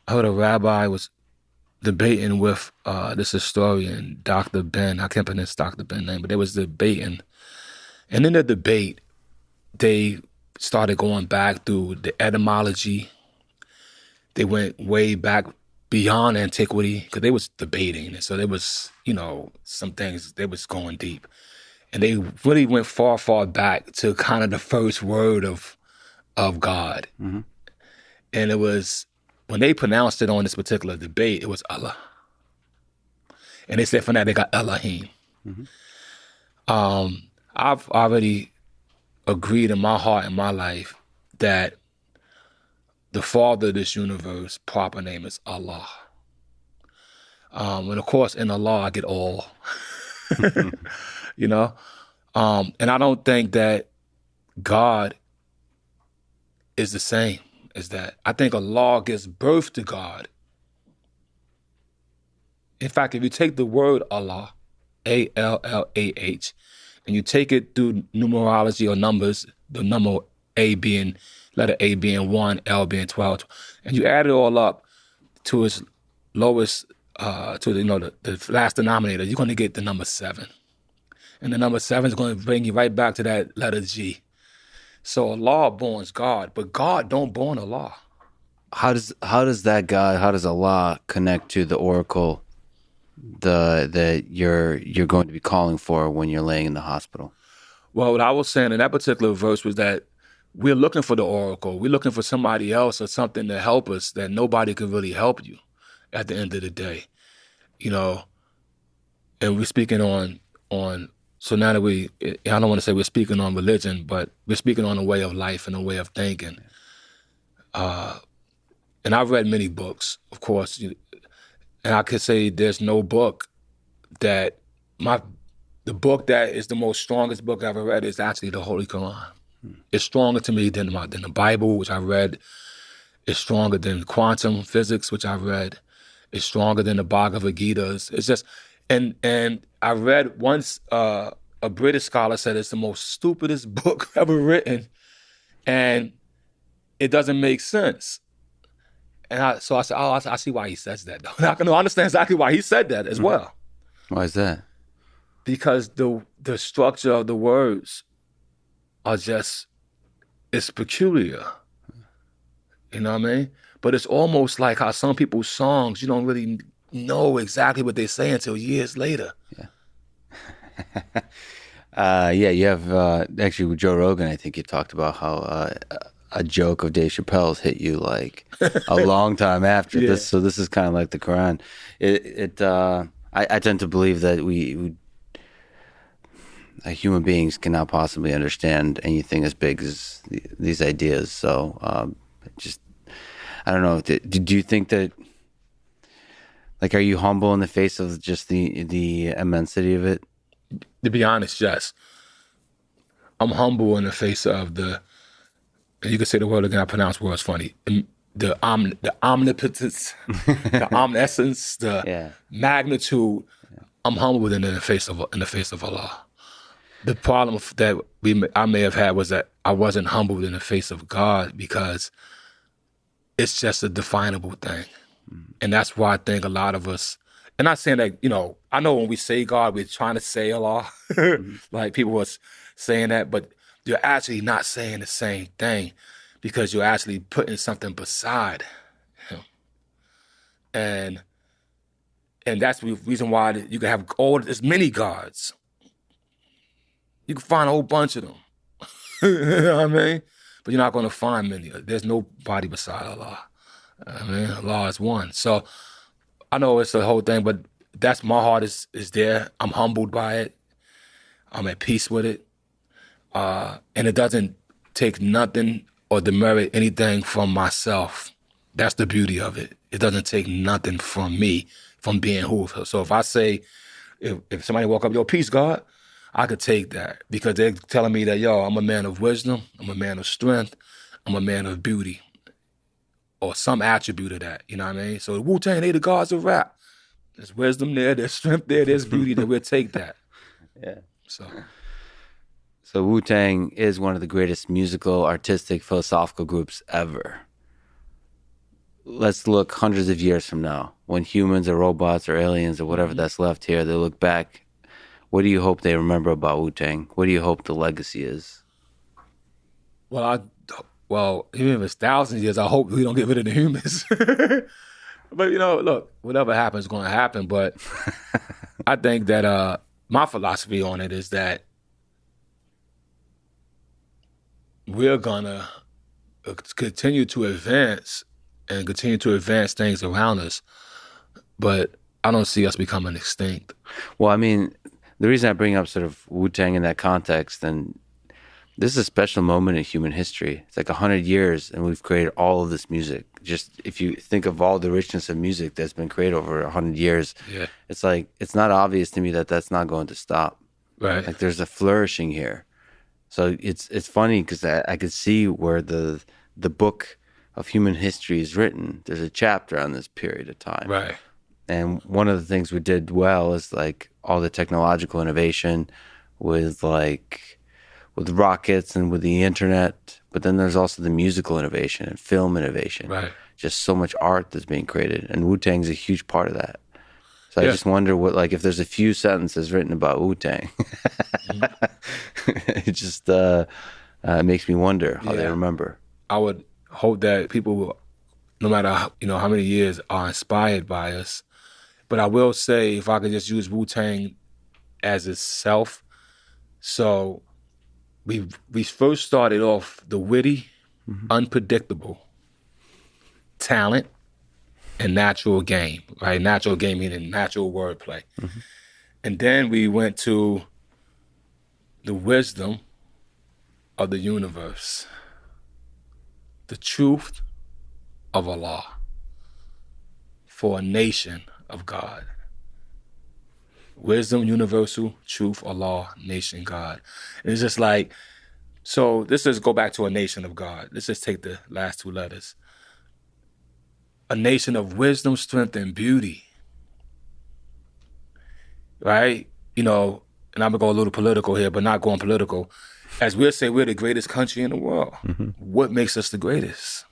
heard a rabbi was debating with this historian, Dr. Ben. I can't pronounce Dr. Ben's name, but they was debating. And in the debate, they started going back through the etymology. They went way back beyond antiquity because they was debating. And so there was, some things, they was going deep. And they really went far, far back to kind of the first word of God. Mm-hmm. And it was, when they pronounced it on this particular debate, it was Allah. And they said from that they got Elohim. Mm-hmm. I've already agreed in my heart and my life that the father of this universe, proper name is Allah. And of course, in Allah, I get all. And I don't think that God is the same as that. I think Allah gives birth to God. In fact, if you take the word Allah, A-L-L-A-H, and you take it through numerology or numbers, the number letter A being 1, L being 12, and you add it all up to its lowest, to the last denominator, you're going to get the number 7. And the number 7 is going to bring you right back to that letter G. So Allah borns God, but God don't born Allah. How does that God, how does Allah connect to the oracle that you're going to be calling for when you're laying in the hospital? Well, what I was saying in that particular verse was that we're looking for the oracle. We're looking for somebody else or something to help us that nobody can really help you at the end of the day. And we're speaking on so now that I don't want to say we're speaking on religion, but we're speaking on a way of life and a way of thinking. And I've read many books, of course, and I could say there's no book that the book that is the most strongest book I've ever read is actually the Holy Quran. It's stronger to me than the Bible, which I read. It's stronger than quantum physics, which I read. It's stronger than the Bhagavad Gita's. It's just, and I read once a British scholar said it's the most stupidest book ever written, and it doesn't make sense. And so I said, I see why he says that, though. I can understand exactly why he said that as well. Why is that? Because the structure of the words are just, it's peculiar. You know what I mean? But it's almost like how some people's songs, you don't really know exactly what they say until years later. Yeah. You have, actually with Joe Rogan, I think you talked about how a joke of Dave Chappelle's hit you like a long time after this. So this is kind of like the Quran. I tend to believe that we human beings cannot possibly understand anything as big as these ideas. So I don't know. Do you think that, like, are you humble in the face of just the immensity of it? To be honest, yes. I'm humble in the face of you can say the word again, I pronounce words funny. The omnipotence, the omniscience, the magnitude. I'm humble in the face of Allah. The problem that I may have had was that I wasn't humbled in the face of God because it's just a definable thing. And that's why I think a lot of us, and not saying that, I know when we say God, we're trying to say Allah, like people was saying that, but you're actually not saying the same thing because you're actually putting something beside him. And that's the reason why you can have as many gods. You can find a whole bunch of them. You know what I mean? But you're not going to find many. There's nobody beside Allah. I mean, Allah is one. So I know it's the whole thing, but that's my heart is there. I'm humbled by it. I'm at peace with it. And it doesn't take nothing or demerit anything from myself. That's the beauty of it. It doesn't take nothing from me, from being who. So if I say, if somebody walk up, yo, peace, God, I could take that because they're telling me that, yo, I'm a man of wisdom, I'm a man of strength, I'm a man of beauty, or some attribute of that, you know what I mean? So Wu-Tang, they the gods of rap. There's wisdom there, there's strength there, there's beauty there. We'll take that. Yeah. So Wu-Tang is one of the greatest musical, artistic, philosophical groups ever. Let's look hundreds of years from now, when humans or robots or aliens or whatever that's left here, they look back. What do you hope they remember about Wu-Tang? What do you hope the legacy is? Well, even if it's thousands of years, I hope we don't get rid of the humans. But, look, whatever happens is going to happen. But I think that my philosophy on it is that we're going to continue to advance and continue to advance things around us. But I don't see us becoming extinct. Well, I mean, the reason I bring up sort of Wu-Tang in that context, and this is a special moment in human history. It's like 100 years, and we've created all of this music. Just if you think of all the richness of music that's been created over 100 years, it's like it's not obvious to me that that's not going to stop. Right. Like there's a flourishing here. So it's funny because I could see where the book of human history is written. There's a chapter on this period of time. Right. And one of the things we did well is like all the technological innovation with rockets and with the internet, but then there's also the musical innovation and film innovation. Right. Just so much art that's being created, and Wu-Tang's a huge part of that. So I just wonder what, like, if there's a few sentences written about Wu-Tang, it just makes me wonder how they remember. I would hope that people will, no matter how many years, are inspired by us. But I will say, if I could just use Wu-Tang as itself, so we first started off the witty, unpredictable talent and natural game, right? Natural game meaning natural wordplay. And then we went to the wisdom of the universe, the truth of Allah for a nation of God. Wisdom, universal, truth, Allah, nation, God. And it's just like, so let's just go back to a nation of God. Let's just take the last two letters. A nation of wisdom, strength, and beauty. Right? And I'm going to go a little political here, but not going political. As we'll say, we're the greatest country in the world. What makes us the greatest?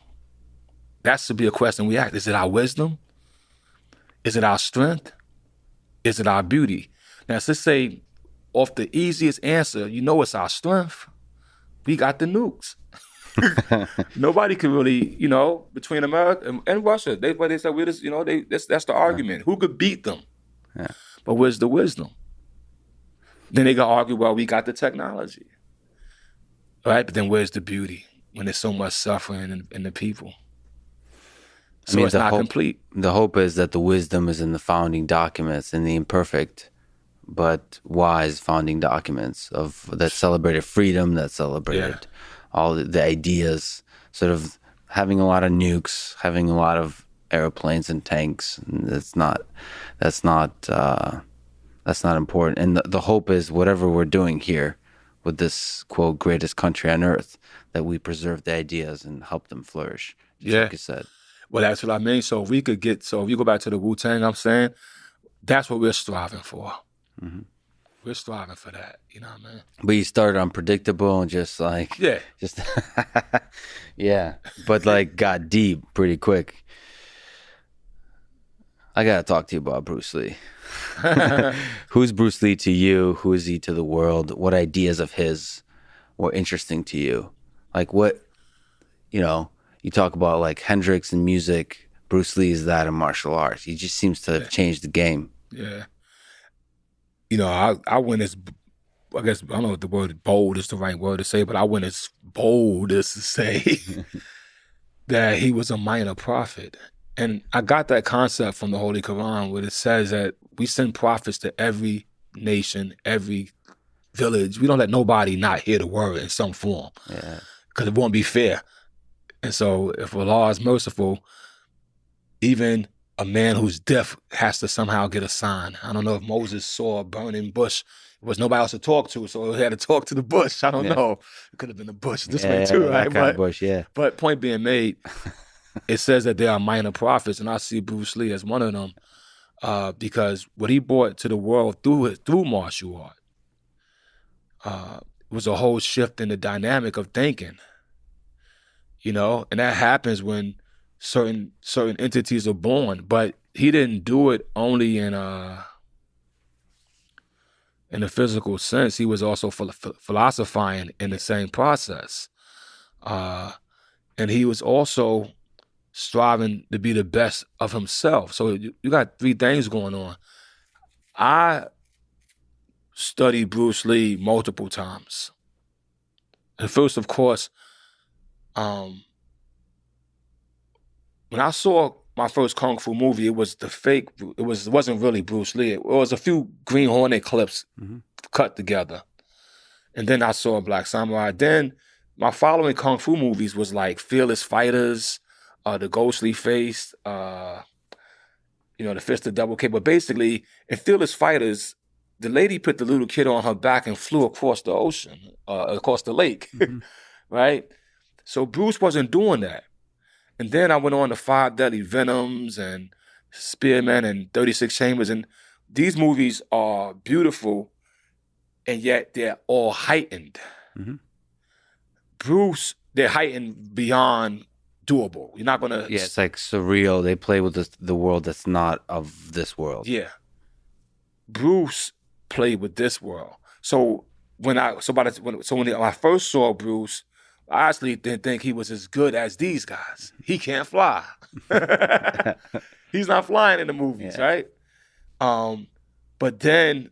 That should be a question we ask. Is it our wisdom? Is it our strength? Is it our beauty? Now, let's say off the easiest answer, it's our strength. We got the nukes. Nobody can really, between America and Russia, they said we're just, that's the argument. Who could beat them? Yeah. But where's the wisdom? Then they got to argue, well, we got the technology. Right? But then where's the beauty when there's so much suffering in the people? So it's not complete. The hope is that the wisdom is in the founding documents, in the imperfect but wise founding documents that celebrated freedom, that celebrated all the ideas, sort of having a lot of nukes, having a lot of airplanes and tanks. And that's not important. And the hope is whatever we're doing here with this, quote, greatest country on earth, that we preserve the ideas and help them flourish, just like you said. Well, that's what I mean. So if you go back to the Wu-Tang, I'm saying, that's what we're striving for. We're striving for that, you know what I mean? But you started unpredictable and just like... but like got deep pretty quick. I got to talk to you about Bruce Lee. Who's Bruce Lee to you? Who is he to the world? What ideas of his were interesting to you? Like what, you talk about like Hendrix and music, Bruce Lee is that in martial arts. He just seems to have changed the game. Yeah. I went as, I guess, I don't know if the word bold is the right word to say, but I went as bold as to say that he was a minor prophet. And I got that concept from the Holy Quran, where it says that we send prophets to every nation, every village. We don't let nobody not hear the word in some form, because it won't be fair. And so if Allah is merciful, even a man who's deaf has to somehow get a sign. I don't know if Moses saw a burning bush. There was nobody else to talk to, so he had to talk to the bush. I don't know. It could have been a bush this way too, right? But point being made, it says that there are minor prophets, and I see Bruce Lee as one of them. because what he brought to the world through martial art was a whole shift in the dynamic of thinking. And that happens when certain entities are born, but he didn't do it only in a physical sense. He was also philosophizing in the same process, and he was also striving to be the best of himself. So you got three things going on. I studied Bruce Lee multiple times. And first, of course, when I saw my first Kung Fu movie, it was the fake, it wasn't really Bruce Lee. It was a few Green Hornet clips cut together. And then I saw Black Samurai. Then my following Kung Fu movies was like Fearless Fighters, the Ghostly Face, the Fist of Double K. But basically, in Fearless Fighters, the lady put the little kid on her back and flew across the ocean, across the lake, right? So Bruce wasn't doing that. And then I went on to 5 Deadly Venoms and Spearman and 36 Chambers. And these movies are beautiful, and yet they're all heightened. Bruce, they're heightened beyond doable. You're not going to... Yeah, it's like surreal. They play with the world that's not of this world. Yeah. Bruce played with this world. So when I first saw Bruce, I actually didn't think he was as good as these guys. He can't fly. He's not flying in the movies, right? But then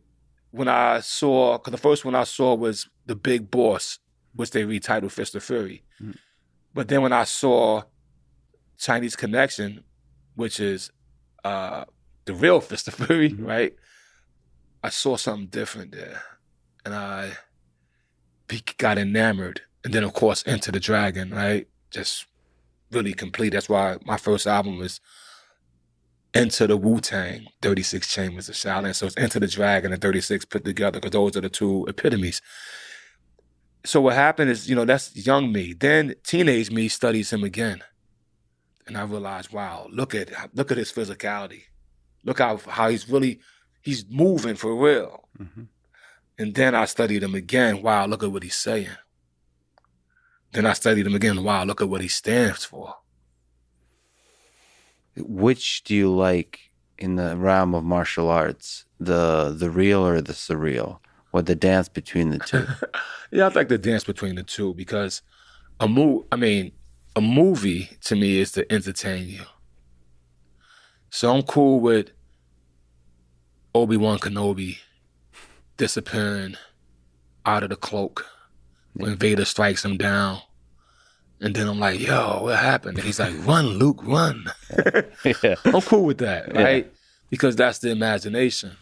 when I saw, because the first one I saw was The Big Boss, which they retitled Fist of Fury. But then when I saw Chinese Connection, which is the real Fist of Fury, right? I saw something different there. And I got enamored. And then, of course, Enter the Dragon, right? Just really complete. That's why my first album was Enter the Wu-Tang, 36 Chambers of Shaolin. So it's Enter the Dragon and 36 put together, because those are the two epitomes. So what happened is, that's young me. Then teenage me studies him again. And I realized, wow, look at his physicality. Look how he's moving for real. And then I studied him again. Wow, look at what he's saying. Then I studied him again. Wow, look at what he stands for. Which do you like in the realm of martial arts? The real or the surreal? Or the dance between the two? Yeah, I like the dance between the two, because a movie to me is to entertain you. So I'm cool with Obi-Wan Kenobi disappearing out of the cloak when Vader strikes him down. And then I'm like, yo, what happened? And he's like, run, Luke, run. I'm cool with that, right? Because that's the imagination.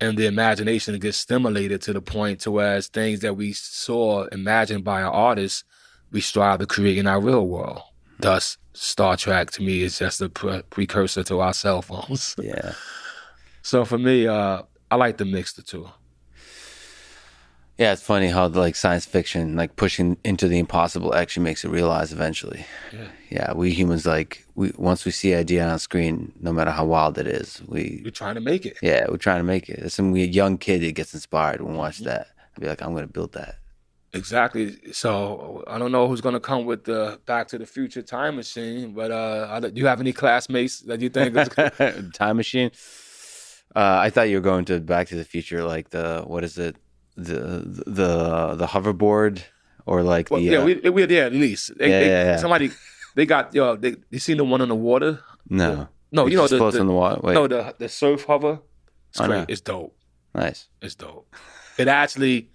And the imagination gets stimulated to the point to whereas things that we saw imagined by our artists, we strive to create in our real world. Thus, Star Trek to me is just a precursor to our cell phones. Yeah. So for me, I like to mix the two. Yeah, it's funny how science fiction, pushing into the impossible, actually makes it realized eventually. Yeah, we humans, once we see an idea on screen, no matter how wild it is, we're trying to make it. Yeah, we're trying to make it. There's some young kid that gets inspired when we watch that. I'd be like, I'm going to build that. Exactly. So I don't know who's going to come with the Back to the Future time machine, but do you have any classmates that you think is time machine? I thought you were going to Back to the Future, what is it? The hoverboard, or at least somebody they got you seen the one on the water? No, the floats on the water. Wait. No, the surf hover. It's great. No. It's dope. Nice. It's dope. It actually,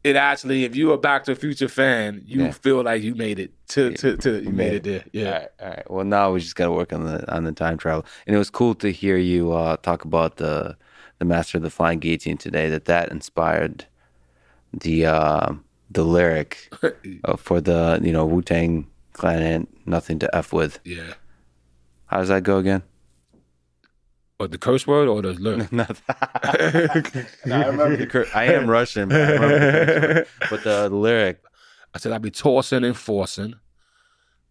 if you're a Back to the Future fan, you feel like you made it you made it there. Yeah. All right. Well, now we just got to work on the time travel, and it was cool to hear you talk about the Master of the Flying Guillotine today, that inspired the lyric for the Wu-Tang Clan and Nothing to F With. Yeah. How does that go again? What, the curse word or the lyric? No, I remember the curse. I am Russian, but I remember the curse word. But the lyric. I said I'd be tossing and forcing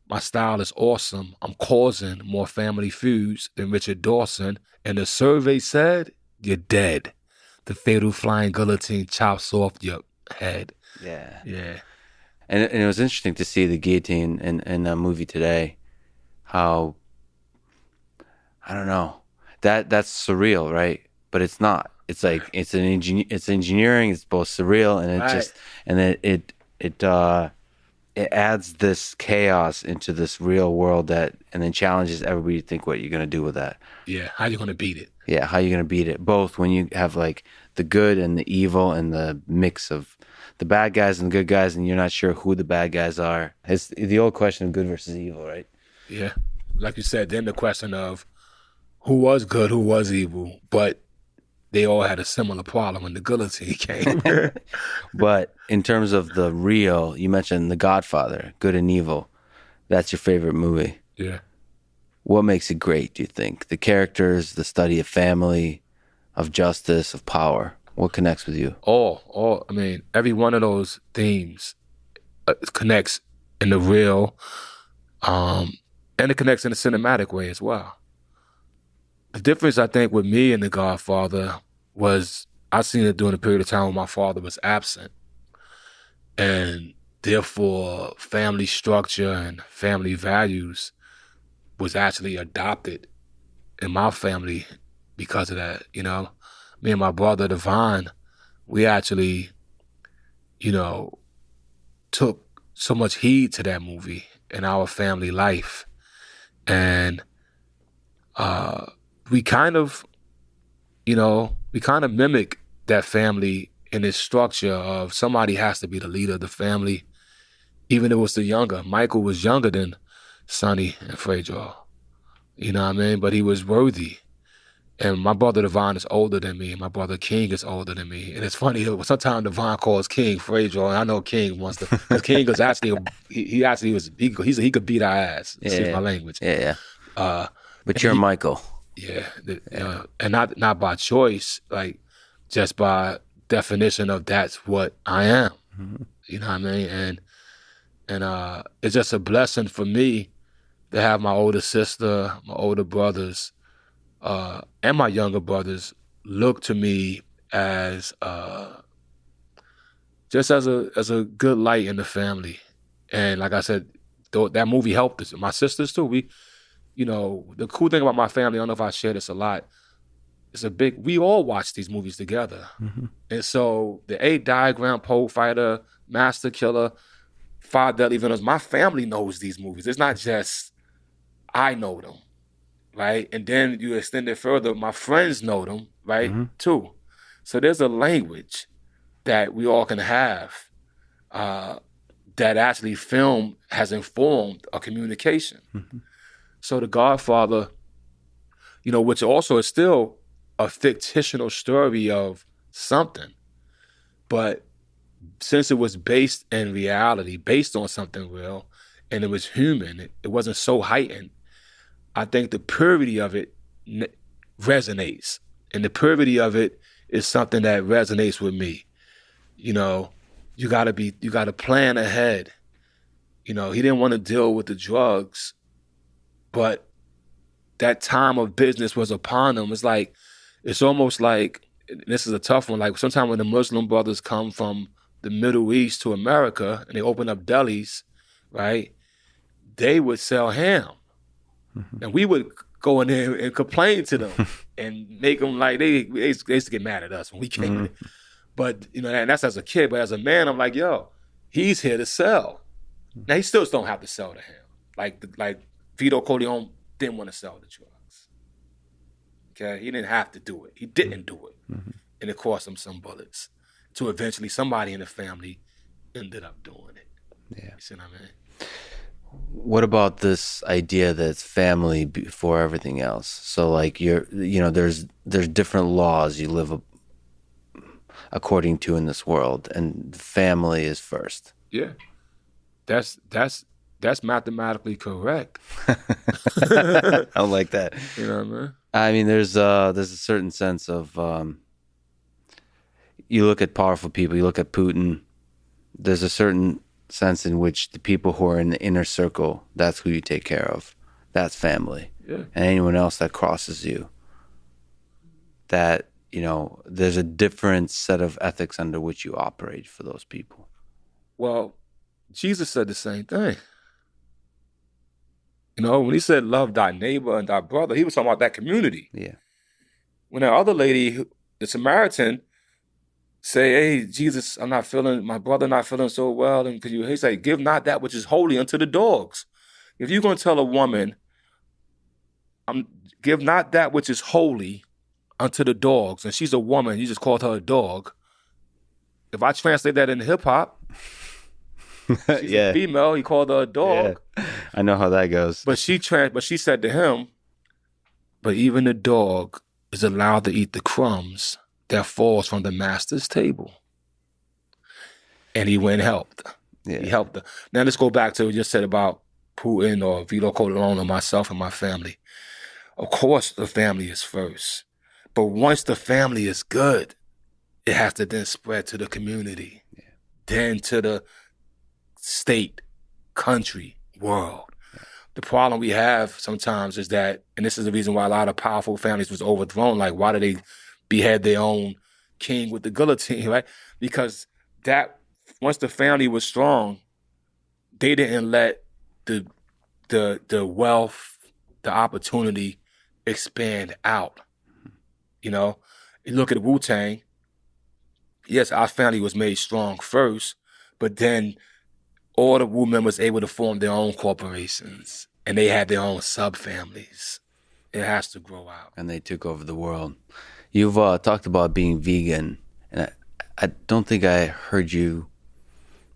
My style is awesome. I'm causing more family feuds than Richard Dawson. And the survey said, you're dead. The fatal flying guillotine chops off your head. Yeah. Yeah. And it was interesting to see the guillotine in a movie today. How, I don't know, that's surreal, right? But it's not. It's like it's engineering. It's both surreal and it adds this chaos into this real world and then challenges everybody to think what you're gonna do with that. Yeah, how you gonna beat it? Yeah, how you gonna beat it? Both when you have like the good and the evil and the mix of the bad guys and the good guys, and you're not sure who the bad guys are. It's the old question of good versus evil, right? Yeah, like you said, then the question of who was good, who was evil, but they all had a similar problem when the guillotine came. But in terms of the real, you mentioned The Godfather, good and evil. That's your favorite movie. Yeah. What makes it great, do you think? The characters, the study of family, of justice, of power. What connects with you? I mean, every one of those themes connects in the real, and it connects in a cinematic way as well. The difference, I think, with me and The Godfather was I seen it during a period of time when my father was absent. And therefore, family structure and family values was actually adopted in my family because of that, you know. Me and my brother, Devon, we actually, you know, took so much heed to that movie in our family life. And we kind of mimic that family in its structure of somebody has to be the leader of the family, even if it was the younger. Michael was younger than Sonny and Frejo, you know what I mean? But he was worthy. And my brother Devon is older than me, and my brother King is older than me. And it's funny, sometimes Devon calls King Frejo, and I know King wants to, because King was actually, he could beat our ass, excuse my language. Yeah. But you're Michael. Yeah, and not by choice, like just by definition of that's what I am. Mm-hmm. You know what I mean? And it's just a blessing for me to have my older sister, my older brothers, and my younger brothers look to me as just as a good light in the family. And like I said, that movie helped us. My sisters too. The cool thing about my family, I don't know if I share this a lot, we all watch these movies together. Mm-hmm. And so the 8 Diagram, Pole Fighter, Master Killer, 5 Deadly Venoms, my family knows these movies. It's not just I know them, right? And then you extend it further, my friends know them, right, mm-hmm. too. So there's a language that we all can have that actually film has informed a communication. Mm-hmm. So The Godfather, which also is still a fictional story of something, but since it was based in reality, based on something real, and it was human, it wasn't so heightened, I think the purity of it resonates. And the purity of it is something that resonates with me. You gotta plan ahead. He didn't want to deal with the drugs, but that time of business was upon him. It's almost like, this is a tough one, like sometimes when the Muslim brothers come from the Middle East to America and they open up delis, right, they would sell ham. Mm-hmm. And we would go in there and complain to them and make them like, they used to get mad at us when we came mm-hmm. in. But, and that's as a kid, but as a man, I'm like, yo, he's here to sell. Now, he still don't have to sell the ham. Like Vito Corleone didn't want to sell the drugs. Okay? He didn't have to do it. He didn't do it. Mm-hmm. And it cost him some bullets. So eventually somebody in the family ended up doing it. Yeah. You see what I mean? What about this idea that it's family before everything else? So like there's different laws you live according to in this world, and family is first. Yeah. That's mathematically correct. I like that. You know what I mean? I mean, there's a certain sense of you look at powerful people, you look at Putin. There's a certain sense in which the people who are in the inner circle, that's who you take care of. That's family. Yeah. And anyone else that crosses you, that, you know, there's a different set of ethics under which you operate for those people. Well, Jesus said the same thing. You know, when he said love thy neighbor and thy brother, he was talking about that community. Yeah. When that other lady, the Samaritan, say, hey, Jesus, my brother not feeling so well, and he say, give not that which is holy unto the dogs. If you're going to tell a woman, give not that which is holy unto the dogs, and she's a woman, you just called her a dog. If I translate that into hip hop, she's a female, he called her a dog. Yeah. I know how that goes. But she said to him, but even the dog is allowed to eat the crumbs that falls from the master's table. And he went and helped her. Yeah. He helped her. Now let's go back to what you just said about Putin or Vito Corleone or myself and my family. Of course, the family is first. But once the family is good, it has to then spread to the community, then to the state, country, world. The problem we have sometimes is that, and this is the reason why a lot of powerful families was overthrown, like why did they behead their own king with the guillotine, right? Because that, once the family was strong, they didn't let the wealth, the opportunity expand out. You know, you look at Wu-Tang, yes, our family was made strong first, but then all the Wu members able to form their own corporations, and they had their own sub-families. It has to grow out. And they took over the world. You've talked about being vegan, and I don't think I heard you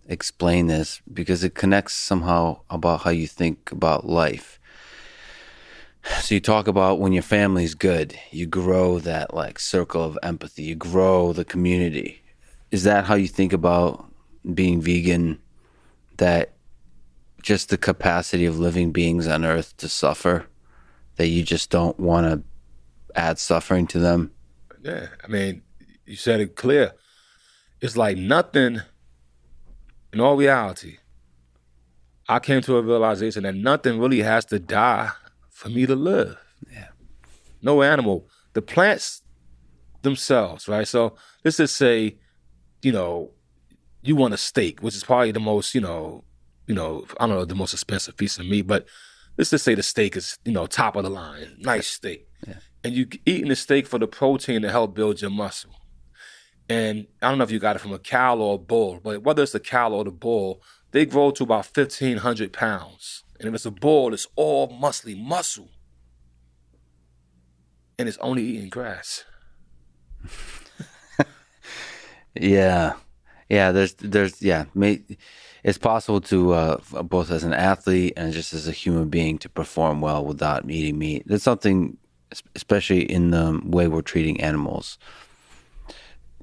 explain this because it connects somehow about how you think about life. So you talk about when your family's good, you grow that like circle of empathy, you grow the community. Is that how you think about being vegan? That just the capacity of living beings on earth to suffer, that you just don't want to add suffering to them? Yeah, I mean, you said it clear. It's like nothing, in all reality, I came to a realization that nothing really has to die for me to live. Yeah. No animal. The plants themselves, right? So let's just say, you know, you want a steak, which is probably the most, I don't know, the most expensive piece of meat, but let's just say the steak is, top of the line, nice steak. Yeah. And you eating the steak for the protein to help build your muscle. And I don't know if you got it from a cow or a bull, but whether it's the cow or the bull, they grow to about 1,500 pounds. And if it's a bull, it's all muscly muscle. And it's only eating grass. Yeah. Yeah, it's possible to, both as an athlete and just as a human being, to perform well without eating meat. That's something, especially in the way we're treating animals,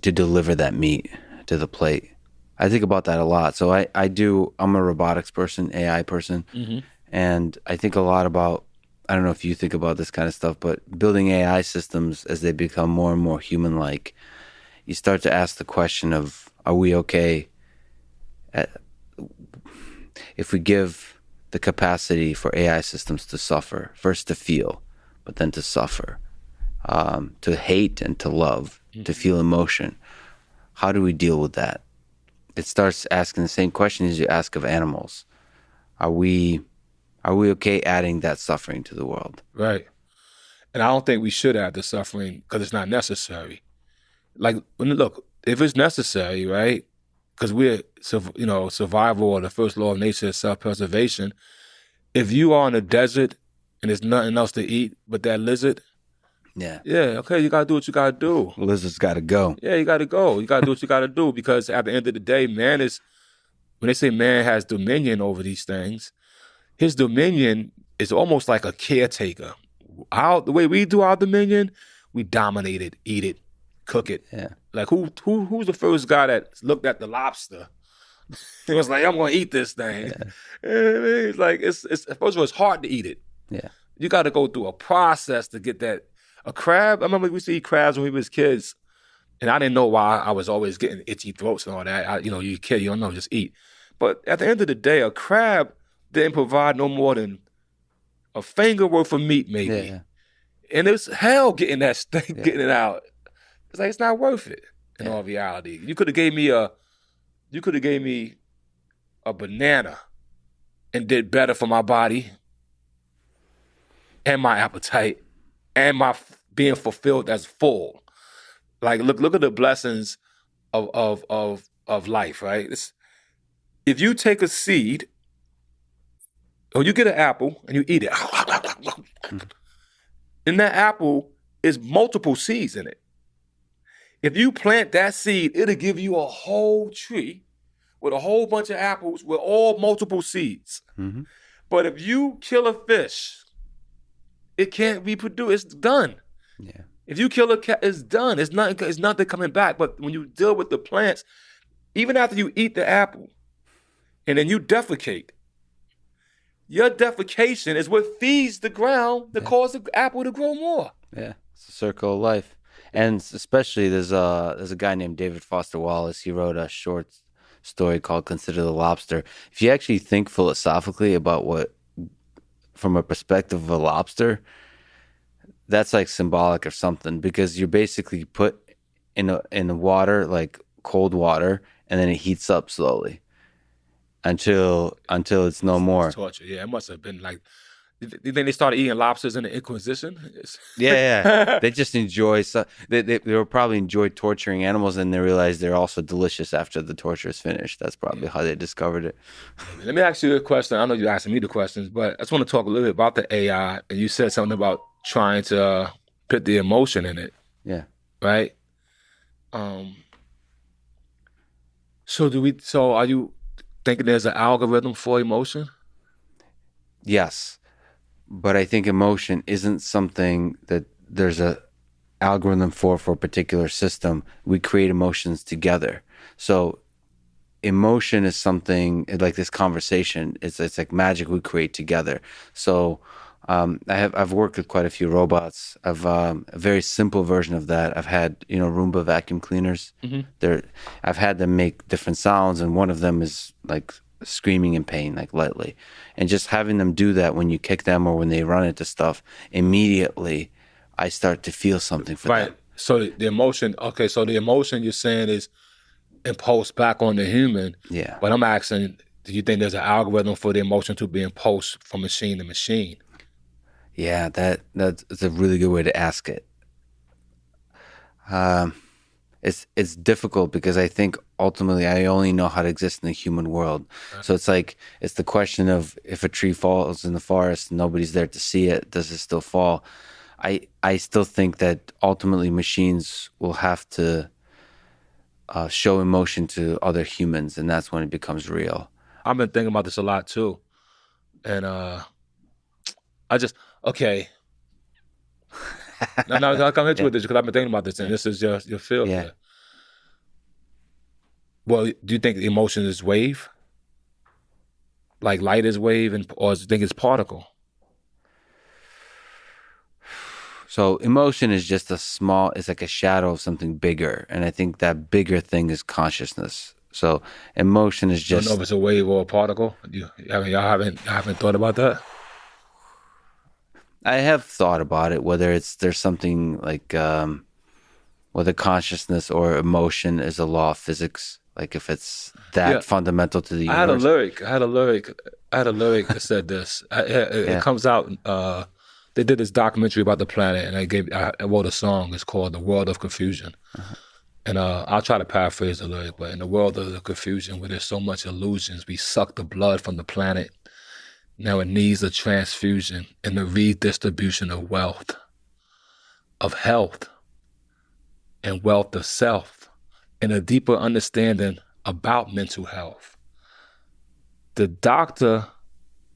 to deliver that meat to the plate. I think about that a lot. So I'm a robotics person, AI person, and I think a lot about, I don't know if you think about this kind of stuff, but building AI systems as they become more and more human-like, you start to ask the question of, are we okay if we give the capacity for AI systems to suffer, first to feel, but then to suffer, to hate and to love, to feel emotion? How do we deal with that? It starts asking the same question as you ask of animals. Are we okay adding that suffering to the world? Right. And I don't think we should add the suffering because it's not necessary. Like, look, if it's necessary, right? Because we're, survival, or the first law of nature is self-preservation. If you are in a desert and there's nothing else to eat but that lizard, okay, you got to do what you got to do. Lizard's got to go. Yeah, you got to go. You got to do what you got to do, because at the end of the day, when they say man has dominion over these things, his dominion is almost like a caretaker. The way we do our dominion, we dominate it, eat it, cook it. Yeah. Like who's the first guy that looked at the lobster? He was like, I'm gonna eat this thing. Yeah. It's like it's first of all, it's hard to eat it. Yeah. You gotta go through a process to get that. A crab, I remember we used to eat crabs when we was kids. And I didn't know why I was always getting itchy throats and all that. You're a kid, you don't know, just eat. But at the end of the day, a crab didn't provide no more than a finger worth of meat, maybe. Yeah. And it's hell getting that thing, Yeah. getting it out. It's like, it's not worth it in Yeah. all reality. You could have gave me a banana and did better for my body and my appetite and my being fulfilled as full. Like, look at the blessings of life, right? If you take a seed, or you get an apple and you eat it, in that apple is multiple seeds in it. If you plant that seed, it'll give you a whole tree with a whole bunch of apples with all multiple seeds. Mm-hmm. But if you kill a fish, it can't reproduce. It's done. Yeah. If you kill a cat, it's done. It's nothing coming back. But when you deal with the plants, even after you eat the apple and then you defecate, your defecation is what feeds the ground to cause the apple to grow more. Yeah, it's a circle of life. And especially there's a guy named David Foster Wallace. He wrote a short story called Consider the Lobster. If you actually think philosophically about what, from a perspective of a lobster, that's like symbolic of something, because you're basically put in the water, like cold water, and then it heats up slowly until it's no more. It's torture. Yeah, it must have been like. You think they started eating lobsters in the Inquisition? Yeah. They just enjoy. They were probably enjoyed torturing animals, and they realized they're also delicious after the torture is finished. That's probably how they discovered it. Let me ask you a question. I know you're asking me the questions, but I just want to talk a little bit about the AI. And you said something about trying to put the emotion in it. Yeah. Right. So are you thinking there's an algorithm for emotion? Yes. But I think emotion isn't something that there's a algorithm for a particular system. We create emotions together. So emotion is something like this conversation. It's like magic we create together. So I've worked with quite a few robots. I've a very simple version of that. I've had Roomba vacuum cleaners. Mm-hmm. I've had them make different sounds, and one of them is like screaming in pain, like lightly, and just having them do that when you kick them or when they run into stuff, immediately I start to feel something for them. So the emotion you're saying is imposed back on the human. Yeah. But I'm asking, do you think there's an algorithm for the emotion to be imposed from machine to machine? Yeah, that's a really good way to ask it. It's difficult because I think ultimately I only know how to exist in the human world. Right. So it's the question of, if a tree falls in the forest and nobody's there to see it, does it still fall? I still think that ultimately machines will have to show emotion to other humans, and that's when it becomes real. I've been thinking about this a lot too. And okay. No, I'll come hit you with this because I've been thinking about this, and this is your field. Yeah. Well, do you think emotion is wave? Like light is wave, or do you think it's particle? So emotion is just it's like a shadow of something bigger. And I think that bigger thing is consciousness. So emotion is just... You don't know if it's a wave or a particle? Y'all haven't thought about that? I have thought about it, whether there's something like, whether consciousness or emotion is a law of physics. Like if it's that fundamental to the universe. I had a lyric that said this. It comes out, they did this documentary about the planet, and I wrote a song. It's called The World of Confusion. Uh-huh. And I'll try to paraphrase the lyric, but in the world of the confusion where there's so much illusions, we suck the blood from the planet. Now it needs a transfusion in the redistribution of wealth, of health, and wealth of self, and a deeper understanding about mental health. The doctor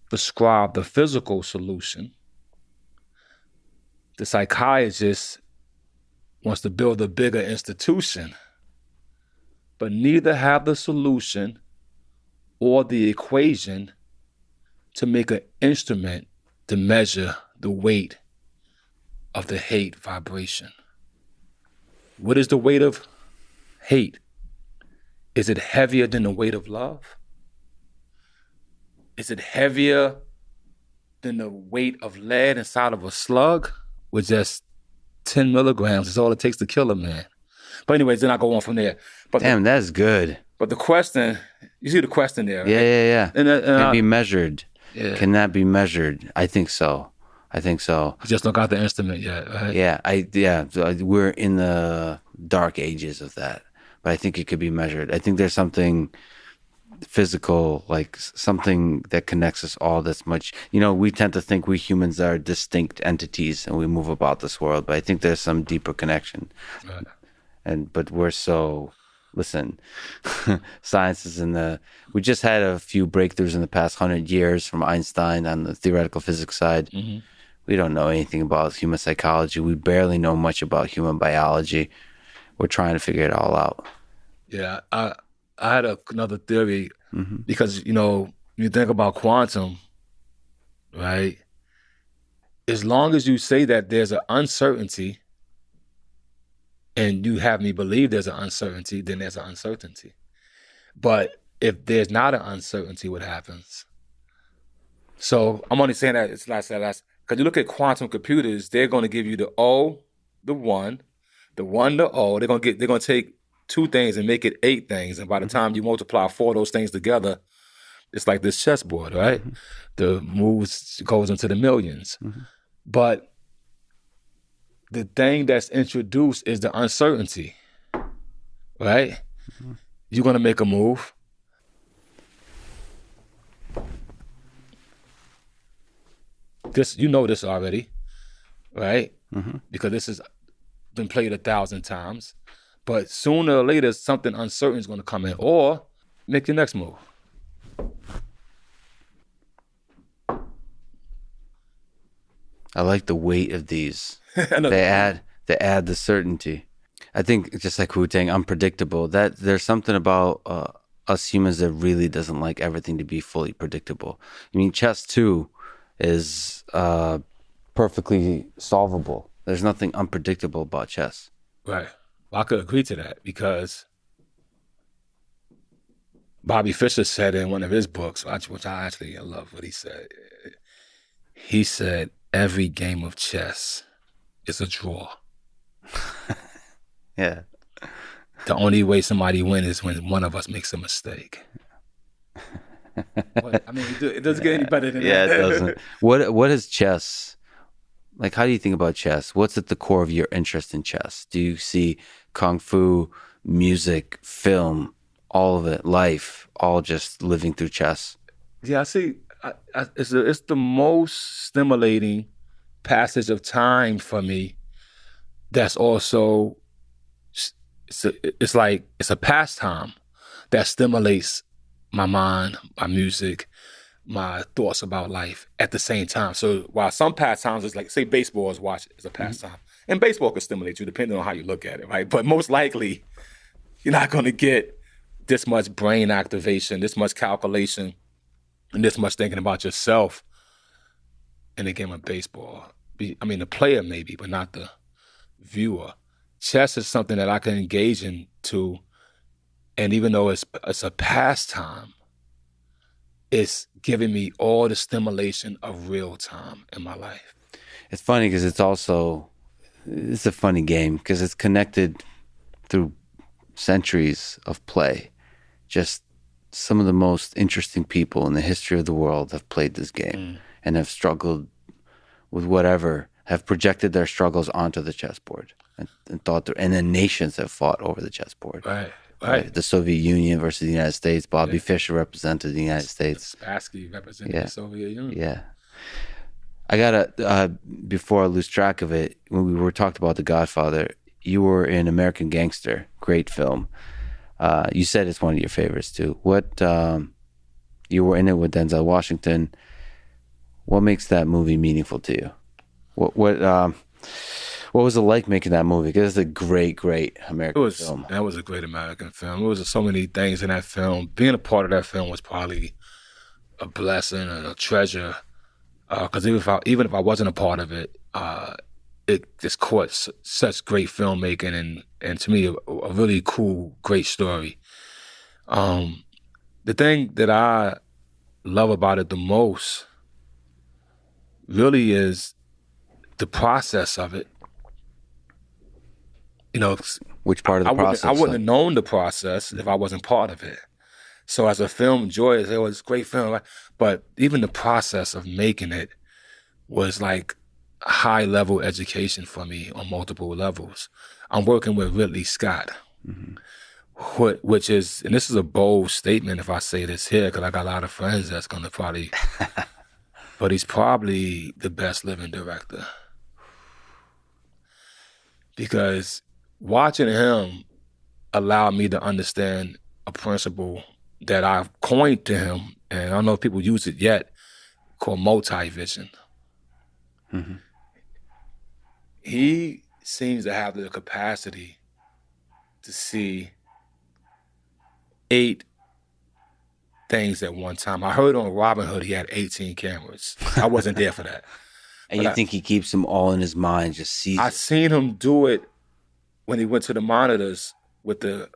prescribed the physical solution. The psychiatrist wants to build a bigger institution, but neither have the solution or the equation to make an instrument to measure the weight of the hate vibration. What is the weight of hate? Is it heavier than the weight of love? is it heavier than the weight of lead inside of a slug with just 10 milligrams? Is all it takes to kill a man. But anyways, then I go on from there. But Damn, that's good. But the question, you see the question there, right? Yeah. And Can be measured. Yeah. Can that be measured? I think so. You just don't got the instrument yet, right? Yeah. We're in the dark ages of that, but I think it could be measured. I think there's something physical, like something that connects us all that's much. We tend to think we humans are distinct entities and we move about this world, but I think there's some deeper connection. Right. But we're so. Listen, science is we just had a few breakthroughs in the past 100 years from Einstein on the theoretical physics side. Mm-hmm. We don't know anything about human psychology. We barely know much about human biology. We're trying to figure it all out. Yeah, I had another theory because, you think about quantum, right? As long as you say that there's an uncertainty, and you have me believe there's an uncertainty, then there's an uncertainty. But if there's not an uncertainty, what happens? So I'm only saying that it's last because you look at quantum computers, they're going to give you the O, the 1, the O. They're going to take 2 things and make it 8 things, and by the time you multiply 4 of those things together, it's like this chessboard, right? Mm-hmm. The moves goes into the millions, but the thing that's introduced is the uncertainty, right? Mm-hmm. You're going to make a move. This, this already, right? Mm-hmm. Because this has been played 1,000 times. But sooner or later, something uncertain is going to come in, or make your next move. I like the weight of these. They add the certainty. I think just like Wu-Tang, unpredictable. That there's something about us humans that really doesn't like everything to be fully predictable. I mean, chess too is perfectly solvable. There's nothing unpredictable about chess. Right. Well, I could agree to that because Bobby Fischer said in one of his books, which I love what he said. He said, every game of chess is a draw. Yeah. The only way somebody wins is when one of us makes a mistake. It doesn't get any better than that. Yeah, it doesn't. What is chess? Like, how do you think about chess? What's at the core of your interest in chess? Do you see kung fu, music, film, all of it, life, all just living through chess? Yeah, I see. It's the most stimulating passage of time for me. That's also it's a pastime that stimulates my mind, my music, my thoughts about life at the same time. So while some pastimes is like, say, baseball is a pastime, and baseball can stimulate you depending on how you look at it, right? But most likely, you're not going to get this much brain activation, this much calculation, and this much thinking about yourself in a game of baseball. The player maybe, but not the viewer. Chess is something that I can engage into, and even though it's a pastime, it's giving me all the stimulation of real time in my life. It's funny because it's a funny game because it's connected through centuries of play. Just some of the most interesting people in the history of the world have played this game and have struggled with whatever, have projected their struggles onto the chessboard and thought through. And then nations have fought over the chessboard. Right. The Soviet Union versus the United States. Bobby Fischer represented the United States. Spassky represented the Soviet Union. Yeah. I gotta, before I lose track of it, when we were talking about The Godfather, you were in American Gangster, great film. You said it's one of your favorites too. You were in it with Denzel Washington. What makes that movie meaningful to you? What was it like making that movie? Because it's a great American film. That was a great American film. There was so many things in that film. Being a part of that film was probably a blessing and a treasure. Because even if I wasn't a part of it, it just caught such great filmmaking and to me a really cool, great story. The thing that I love about it the most really is the process of it. You know, Which part of the process? I wouldn't have known the process if I wasn't part of it. So as a film enjoyer, it was a great film, right? But even the process of making it was like high level education for me on multiple levels. I'm working with Ridley Scott, which is, and this is a bold statement if I say this here, because I got a lot of friends that's going to probably, but he's probably the best living director. Because watching him allowed me to understand a principle that I've coined to him, and I don't know if people use it yet, called multi-vision. Mm-hmm. He seems to have the capacity to see 8 things at one time. I heard on Robin Hood he had 18 cameras. I wasn't there for that. And you think he keeps them all in his mind, just sees I it? seen him do it when he went to the monitors with the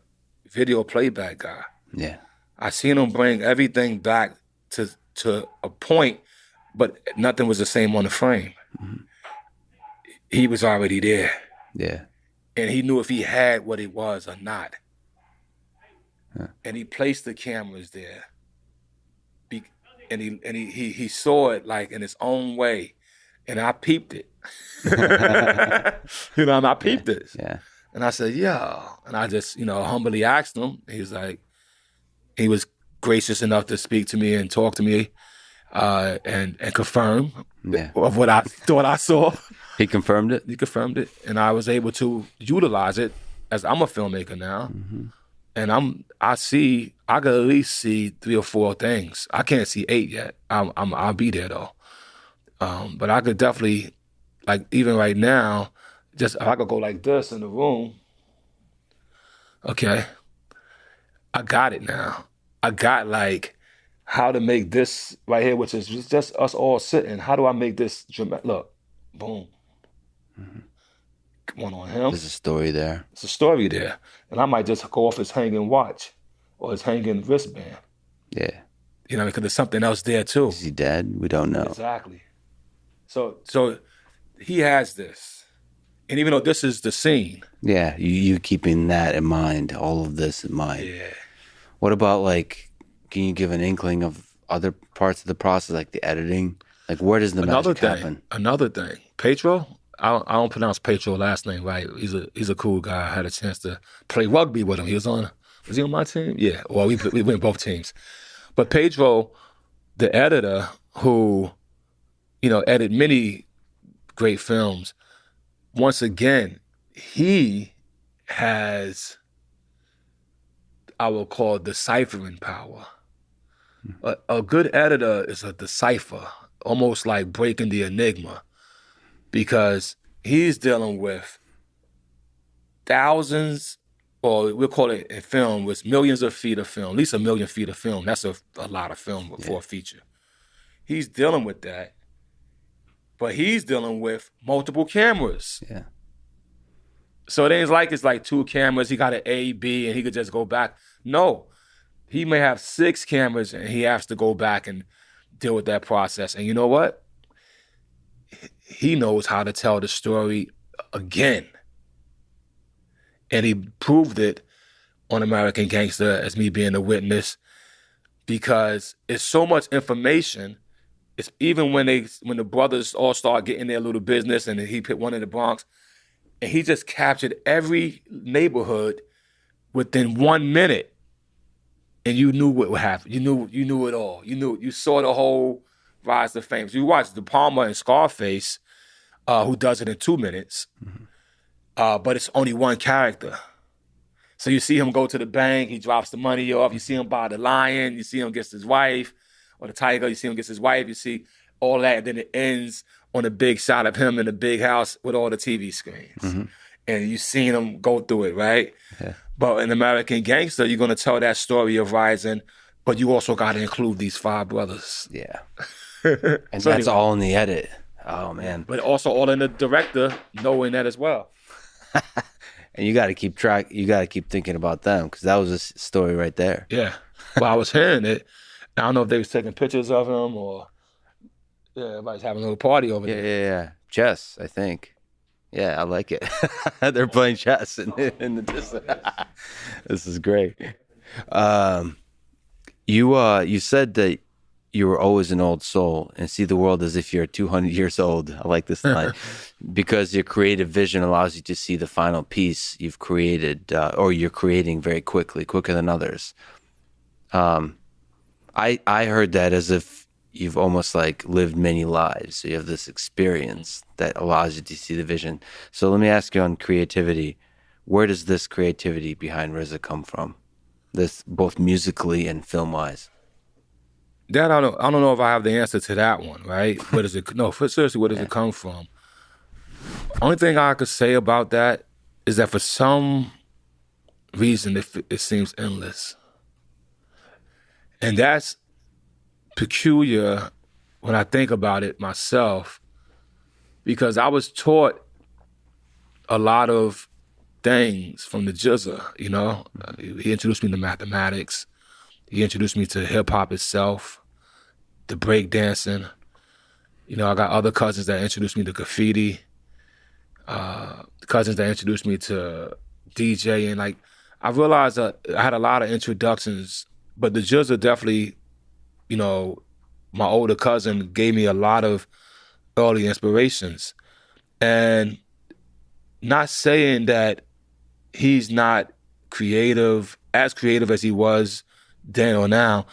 video playback guy. Yeah. I seen him bring everything back to a point, but nothing was the same on the frame. Mm-hmm. He was already there. Yeah. And he knew if he had what it was or not. Huh. And he placed the cameras there. And he saw it like in his own way. And I peeped it. You know, and I peeped it. Yeah. And I said, yeah. And I just, humbly asked him. He was gracious enough to speak to me and talk to me and confirm of what I thought I saw. He confirmed it? He confirmed it. And I was able to utilize it as I'm a filmmaker now. Mm-hmm. And I could at least see 3 or 4 things. I can't see 8 yet. I'll be there though. But I could definitely, like even right now, just if I could go like this in the room. Okay, I got it now. I got like how to make this right here, which is just us all sitting. How do I make this dramatic? Look, boom. One on him. There's a story there. It's a story there. And I might just go off his hanging watch or his hanging wristband. Yeah. Because there's something else there too. Is he dead? We don't know. Exactly. So he has this. And even though this is the scene. Yeah, you keeping that in mind, all of this in mind. Yeah. What about can you give an inkling of other parts of the process, like the editing? Like where does the magic happen? Another thing. Pedro, I don't pronounce Pedro last name right. He's a cool guy. I had a chance to play rugby with him. Was he on my team? Yeah. Well, we went both teams. But Pedro, the editor who, edited many great films, once again, he has, I will call, deciphering power. A good editor is a decipher, almost like breaking the enigma, because he's dealing with thousands, or we'll call it in film, with millions of feet of film, at least 1 million feet of film. That's a lot of film for a feature. He's dealing with that, but he's dealing with multiple cameras. Yeah. So it ain't like it's like 2 cameras, he got an A, B, and he could just go back. No, he may have 6 cameras and he has to go back and deal with that process. And you know what? He knows how to tell the story again. And he proved it on American Gangster as me being a witness, because it's so much information. It's even when the brothers all start getting their little business, and he put one in the Bronx, and he just captured every neighborhood within 1 minute, and you knew what would happen. You knew it all. You saw the whole rise to fame. So you watched De Palma and Scarface, who does it in 2 minutes, but it's only one character. So you see him go to the bank, he drops the money off. You see him buy the lion. You see him gets his wife, or the tiger. You see him gets his wife. You see all that, and then it ends on a big shot of him in a big house with all the TV screens. Mm-hmm. And you seen him go through it, right? Yeah. But in American Gangster, you're going to tell that story of rising, but you also got to include these 5 brothers. Yeah. And so that's all in the edit. Oh, man. But also all in the director knowing that as well. And you got to keep track. You got to keep thinking about them, because that was a story right there. Yeah. Well, I was hearing it. I don't know if they was taking pictures of him or everybody's having a little party over Yeah, there. yeah. Chess, I think. Yeah, I like it. They're playing chess in the distance. This is great. You said that you were always an old soul and see the world as if you're 200 years old. I like this line because your creative vision allows you to see the final piece you've created or you're creating very quickly, quicker than others. I heard that as if you've almost like lived many lives. So you have this experience that allows you to see the vision. So let me ask you on creativity. Where does this creativity behind RZA come from? This both musically and film-wise. That I don't know if I have the answer to that one, right? Where does it seriously, where does it come from? Only thing I could say about that is that for some reason it seems endless. And that's peculiar when I think about it myself, because I was taught a lot of things from the RZA, you know? He introduced me to mathematics. He introduced me to hip-hop itself, to breakdancing. You know, I got other cousins that introduced me to graffiti, cousins that introduced me to DJing. Like, I realized that I had a lot of introductions, but the RZA definitely, you know, my older cousin gave me a lot of early inspirations. And not saying that he's not creative as he was then or now.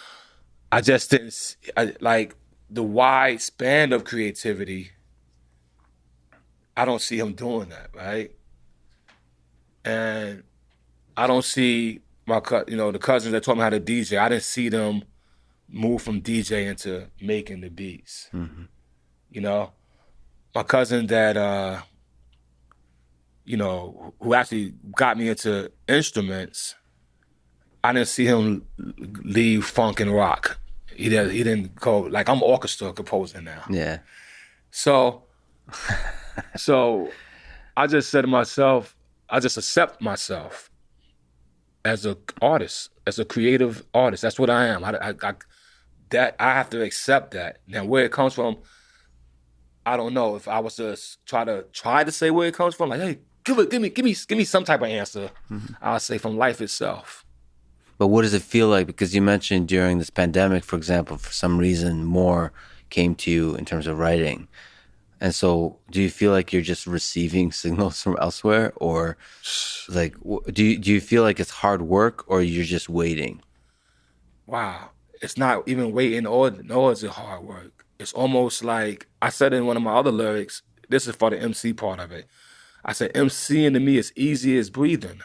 I just didn't, like the wide span of creativity, I don't see him doing that, right? And I don't see the cousins that taught me how to DJ, I didn't see them move from DJing to making the beats. Mm-hmm. You know, my cousin that, who actually got me into instruments, I didn't see him leave funk and rock. He didn't go, like, I'm orchestra composing now. Yeah. So I just said to myself, I just accept myself as an artist, as a creative artist. That's what I am. I have to accept that. Now, where it comes from, I don't know. If I was to try to say where it comes from, like, hey, give me some type of answer, mm-hmm. I'll say from life itself. But what does it feel like? Because you mentioned during this pandemic, for example, for some reason, more came to you in terms of writing. And so do you feel like you're just receiving signals from elsewhere? Or like, do you feel like it's hard work or you're just waiting? Wow. It's not even waiting nor is it hard work. It's almost like, I said in one of my other lyrics, this is for the MC part of it. I said, MCing to me is easy as breathing.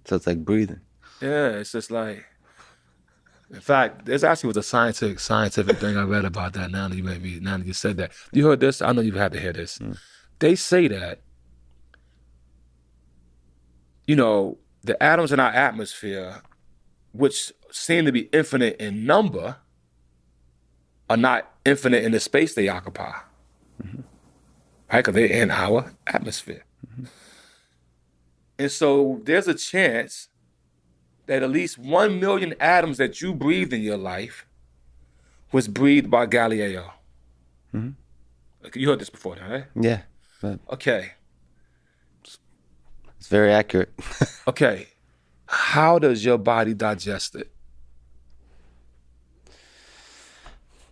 So it's like breathing. Yeah, it's just like, in fact, there's actually was a scientific thing I read about that now that you said that. You heard this? I know you've had to hear this. Mm. They say that, the atoms in our atmosphere, which seem to be infinite in number, are not infinite in the space they occupy. Mm-hmm. Right? Because they're in our atmosphere. Mm-hmm. And so there's a chance that at least 1 million atoms that you breathe in your life was breathed by Galileo. Mm-hmm. You heard this before, right? Yeah. But okay. It's very accurate. Okay. How does your body digest it?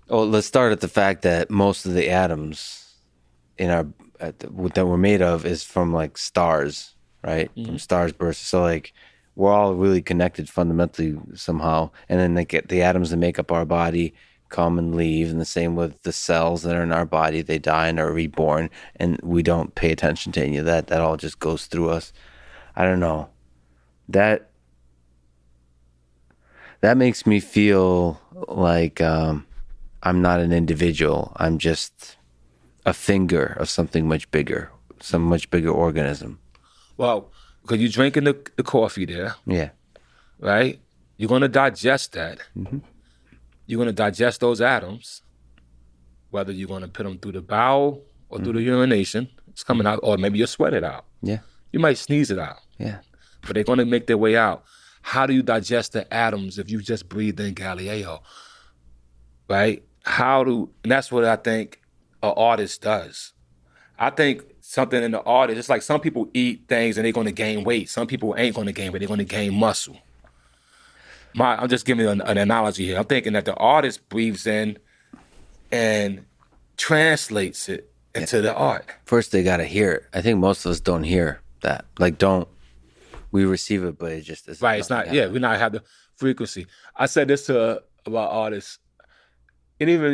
Oh, let's start at the fact that most of the atoms in that we're made of is from like stars, right? Mm-hmm. From stars bursts. So like we're all really connected fundamentally somehow. And then the atoms that make up our body come and leave. And the same with the cells that are in our body. They die and are reborn. And we don't pay attention to any of that. That all just goes through us. I don't know. That makes me feel like I'm not an individual. I'm just a finger of something much bigger, some much bigger organism. Well, because you're drinking the coffee there. Yeah. Right? You're going to digest that. Mm-hmm. You're going to digest those atoms, whether you're going to put them through the bowel or through the urination. It's coming out, or maybe you'll sweat it out. Yeah. You might sneeze it out. Yeah. But they're going to make their way out. How do you digest the atoms if you just breathe in Galileo? Right? And that's what I think an artist does. I think something in the artist, it's like some people eat things and they're going to gain weight. Some people ain't going to gain weight. They're going to gain muscle. I'm just giving an analogy here. I'm thinking that the artist breathes in and translates it into the art. First, they got to hear it. I think most of us don't hear that. Like, we receive it, but it just isn't. Right, it's not, we not have the frequency. I said this about artists, and even,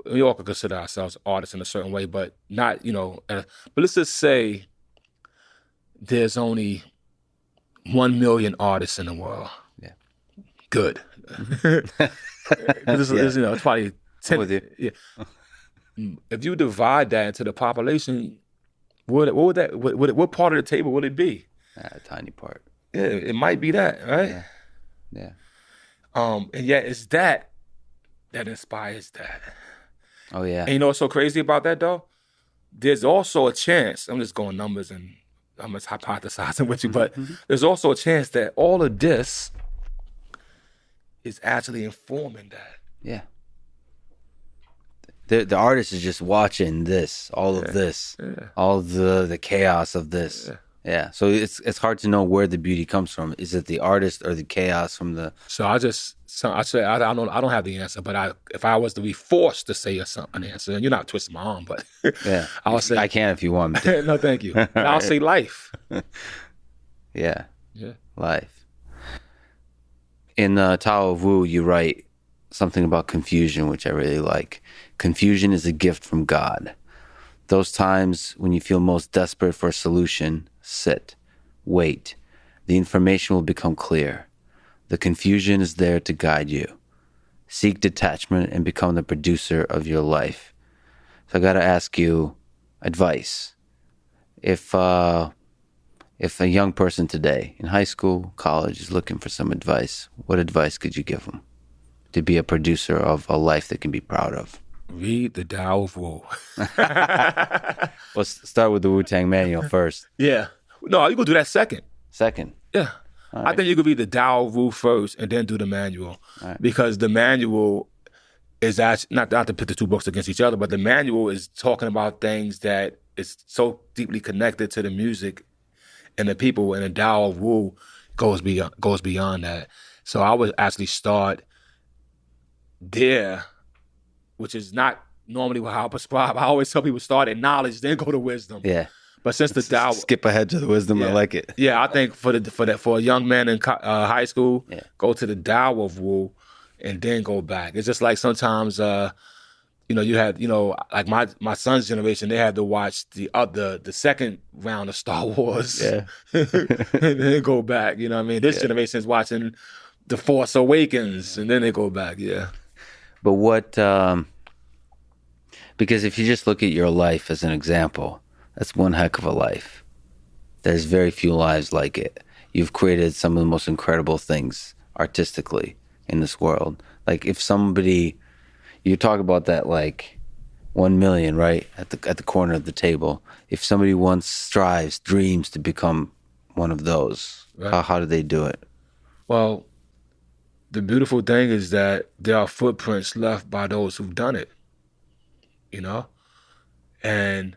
we all could consider ourselves artists in a certain way, but not, but let's just say there's only 1 million artists in the world. Yeah. Good. It's probably 10. With you. Yeah. If you divide that into the population, what part of the table would it be? A tiny part. Yeah, it might be that, right? Yeah. And yet it's that inspires that. Oh yeah. And you know what's so crazy about that though? There's also a chance, I'm just going numbers and I'm just hypothesizing with you, but there's also a chance that all of this is actually informing that. Yeah. The artist is just watching this, all of this, all the chaos of this. Yeah. So it's hard to know where the beauty comes from. Is it the artist or the chaos from the? So I don't have the answer, but if I was to be forced to say an answer, and you're not twisting my arm, but yeah, I would say I can if you want me. No, thank you. I'll say life. Yeah. Yeah. Life. In Tao of Wu, you write something about confusion, which I really like. Confusion is a gift from God. Those times when you feel most desperate for a solution, sit, wait. The information will become clear. The confusion is there to guide you. Seek detachment and become the producer of your life. So I got to ask you advice. If a young person today in high school, college is looking for some advice, what advice could you give them to be a producer of a life they can be proud of? Read the Tao of Wu. Let's start with the Wu-Tang Manual first. Yeah. No, you go do that second. Second? Yeah. Right. I think you could read the Tao of Wu first and then do the manual. Right. Because the manual is actually, not to put the two books against each other, but the manual is talking about things that is so deeply connected to the music and the people, and the Tao of Wu goes beyond that. So I would actually start there, which is not normally how I prescribe. I always tell people start at knowledge, then go to wisdom. Yeah. But since the Tao, skip ahead to the wisdom, I like it. Yeah, I think for a young man in high school, go to the Tao of Wu, and then go back. It's just like sometimes, you had, like my son's generation, they had to watch the second round of Star Wars, and then go back. You know what I mean? This generation is watching The Force Awakens, and then they go back. Yeah. But what? Because if you just look at your life as an example, that's one heck of a life. There's very few lives like it. You've created some of the most incredible things artistically in this world. Like if somebody, you talk about that like 1 million, right? At the corner of the table. If somebody dreams to become one of those, right, how do they do it? Well, the beautiful thing is that there are footprints left by those who've done it, and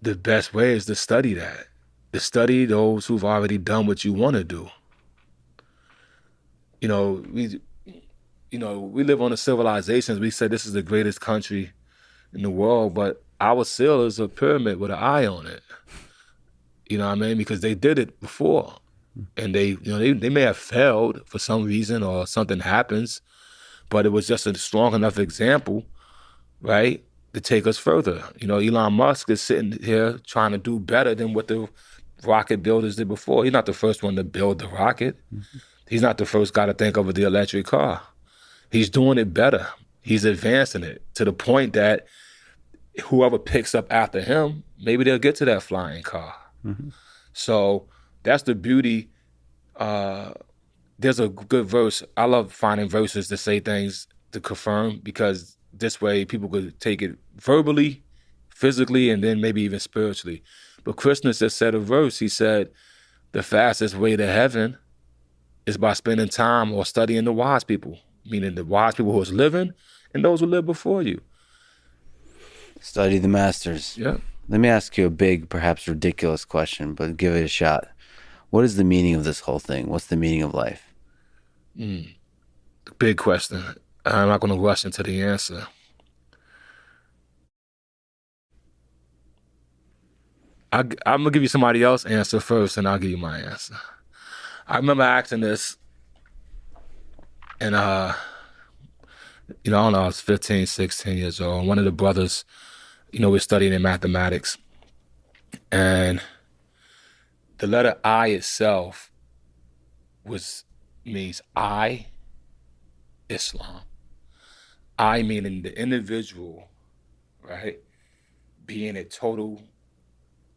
the best way is to study that, to study those who've already done what you want to do. We live on a civilization. We say this is the greatest country in the world, but our seal is a pyramid with an eye on it. You know what I mean? Because they did it before, and they may have failed for some reason or something happens, but it was just a strong enough example, right, to take us further. Elon Musk is sitting here trying to do better than what the rocket builders did before. He's not the first one to build the rocket. Mm-hmm. He's not the first guy to think of the electric car. He's doing it better. He's advancing it to the point that whoever picks up after him, maybe they'll get to that flying car. Mm-hmm. So that's the beauty. There's a good verse. I love finding verses to say things to confirm, because this way people could take it verbally, physically, and then maybe even spiritually. But Krishna just said a verse. He said, the fastest way to heaven is by spending time or studying the wise people, meaning the wise people who was living and those who lived before you. Study the masters. Yeah. Let me ask you a big, perhaps ridiculous question, but give it a shot. What is the meaning of this whole thing? What's the meaning of life? Big question. I'm not going to rush into the answer. I'm going to give you somebody else's answer first, and I'll give you my answer. I remember asking this, and, I don't know, I was 15, 16 years old, and one of the brothers, we're studying in mathematics, and the letter I itself means I, Islam. I meaning the individual, right, being in total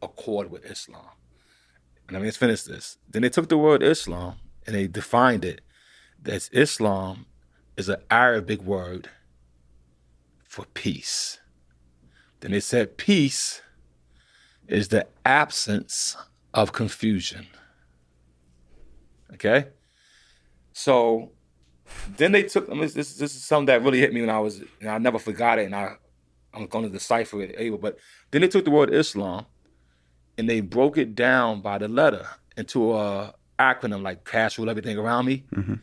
accord with Islam. And let's finish this. Then they took the word Islam and they defined it that Islam is an Arabic word for peace. Then they said peace is the absence of confusion. Okay? So then they took, this is something that really hit me when I never forgot it, and I'm going to decipher it, but then they took the word Islam and they broke it down by the letter into a acronym like Cash Rule Everything Around Me. Mm-hmm.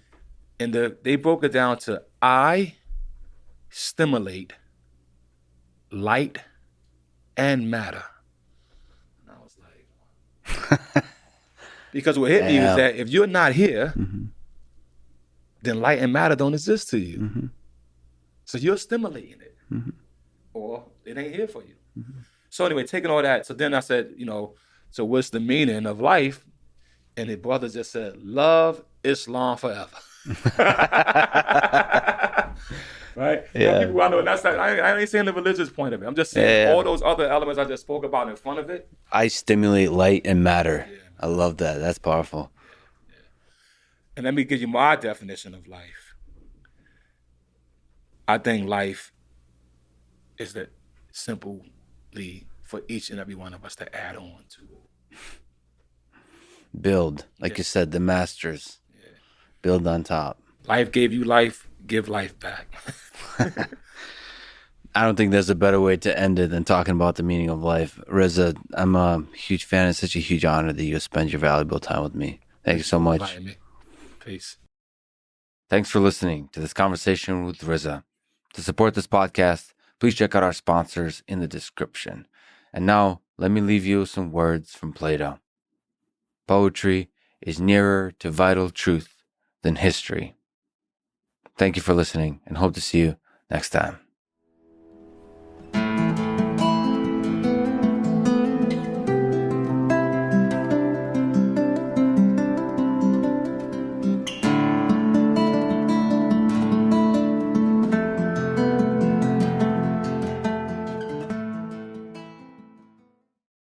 And they broke it down to I stimulate light and matter. And I was like, because what hit me was that if you're not here, then light and matter don't exist to you. Mm-hmm. So you're stimulating it, or it ain't here for you. Mm-hmm. So anyway, taking all that, so then I said, so what's the meaning of life? And the brother just said, love Islam forever. Right? Yeah. People I know, that's not, I ain't saying the religious point of it. I'm just saying all those other elements I just spoke about in front of it. I stimulate light and matter. Yeah. I love that. That's powerful. Yeah. And let me give you my definition of life. I think life is that simply for each and every one of us to add on to it. Build. Like you said, the masters. Yeah. Build on top. Life gave you life, give life back. I don't think there's a better way to end it than talking about the meaning of life. RZA, I'm a huge fan. It's such a huge honor that you spend your valuable time with me. Thank you so much. Peace. Thanks for listening to this conversation with RZA. To support this podcast, please check out our sponsors in the description. And now, let me leave you with some words from Plato. Poetry is nearer to vital truth than history. Thank you for listening and hope to see you next time.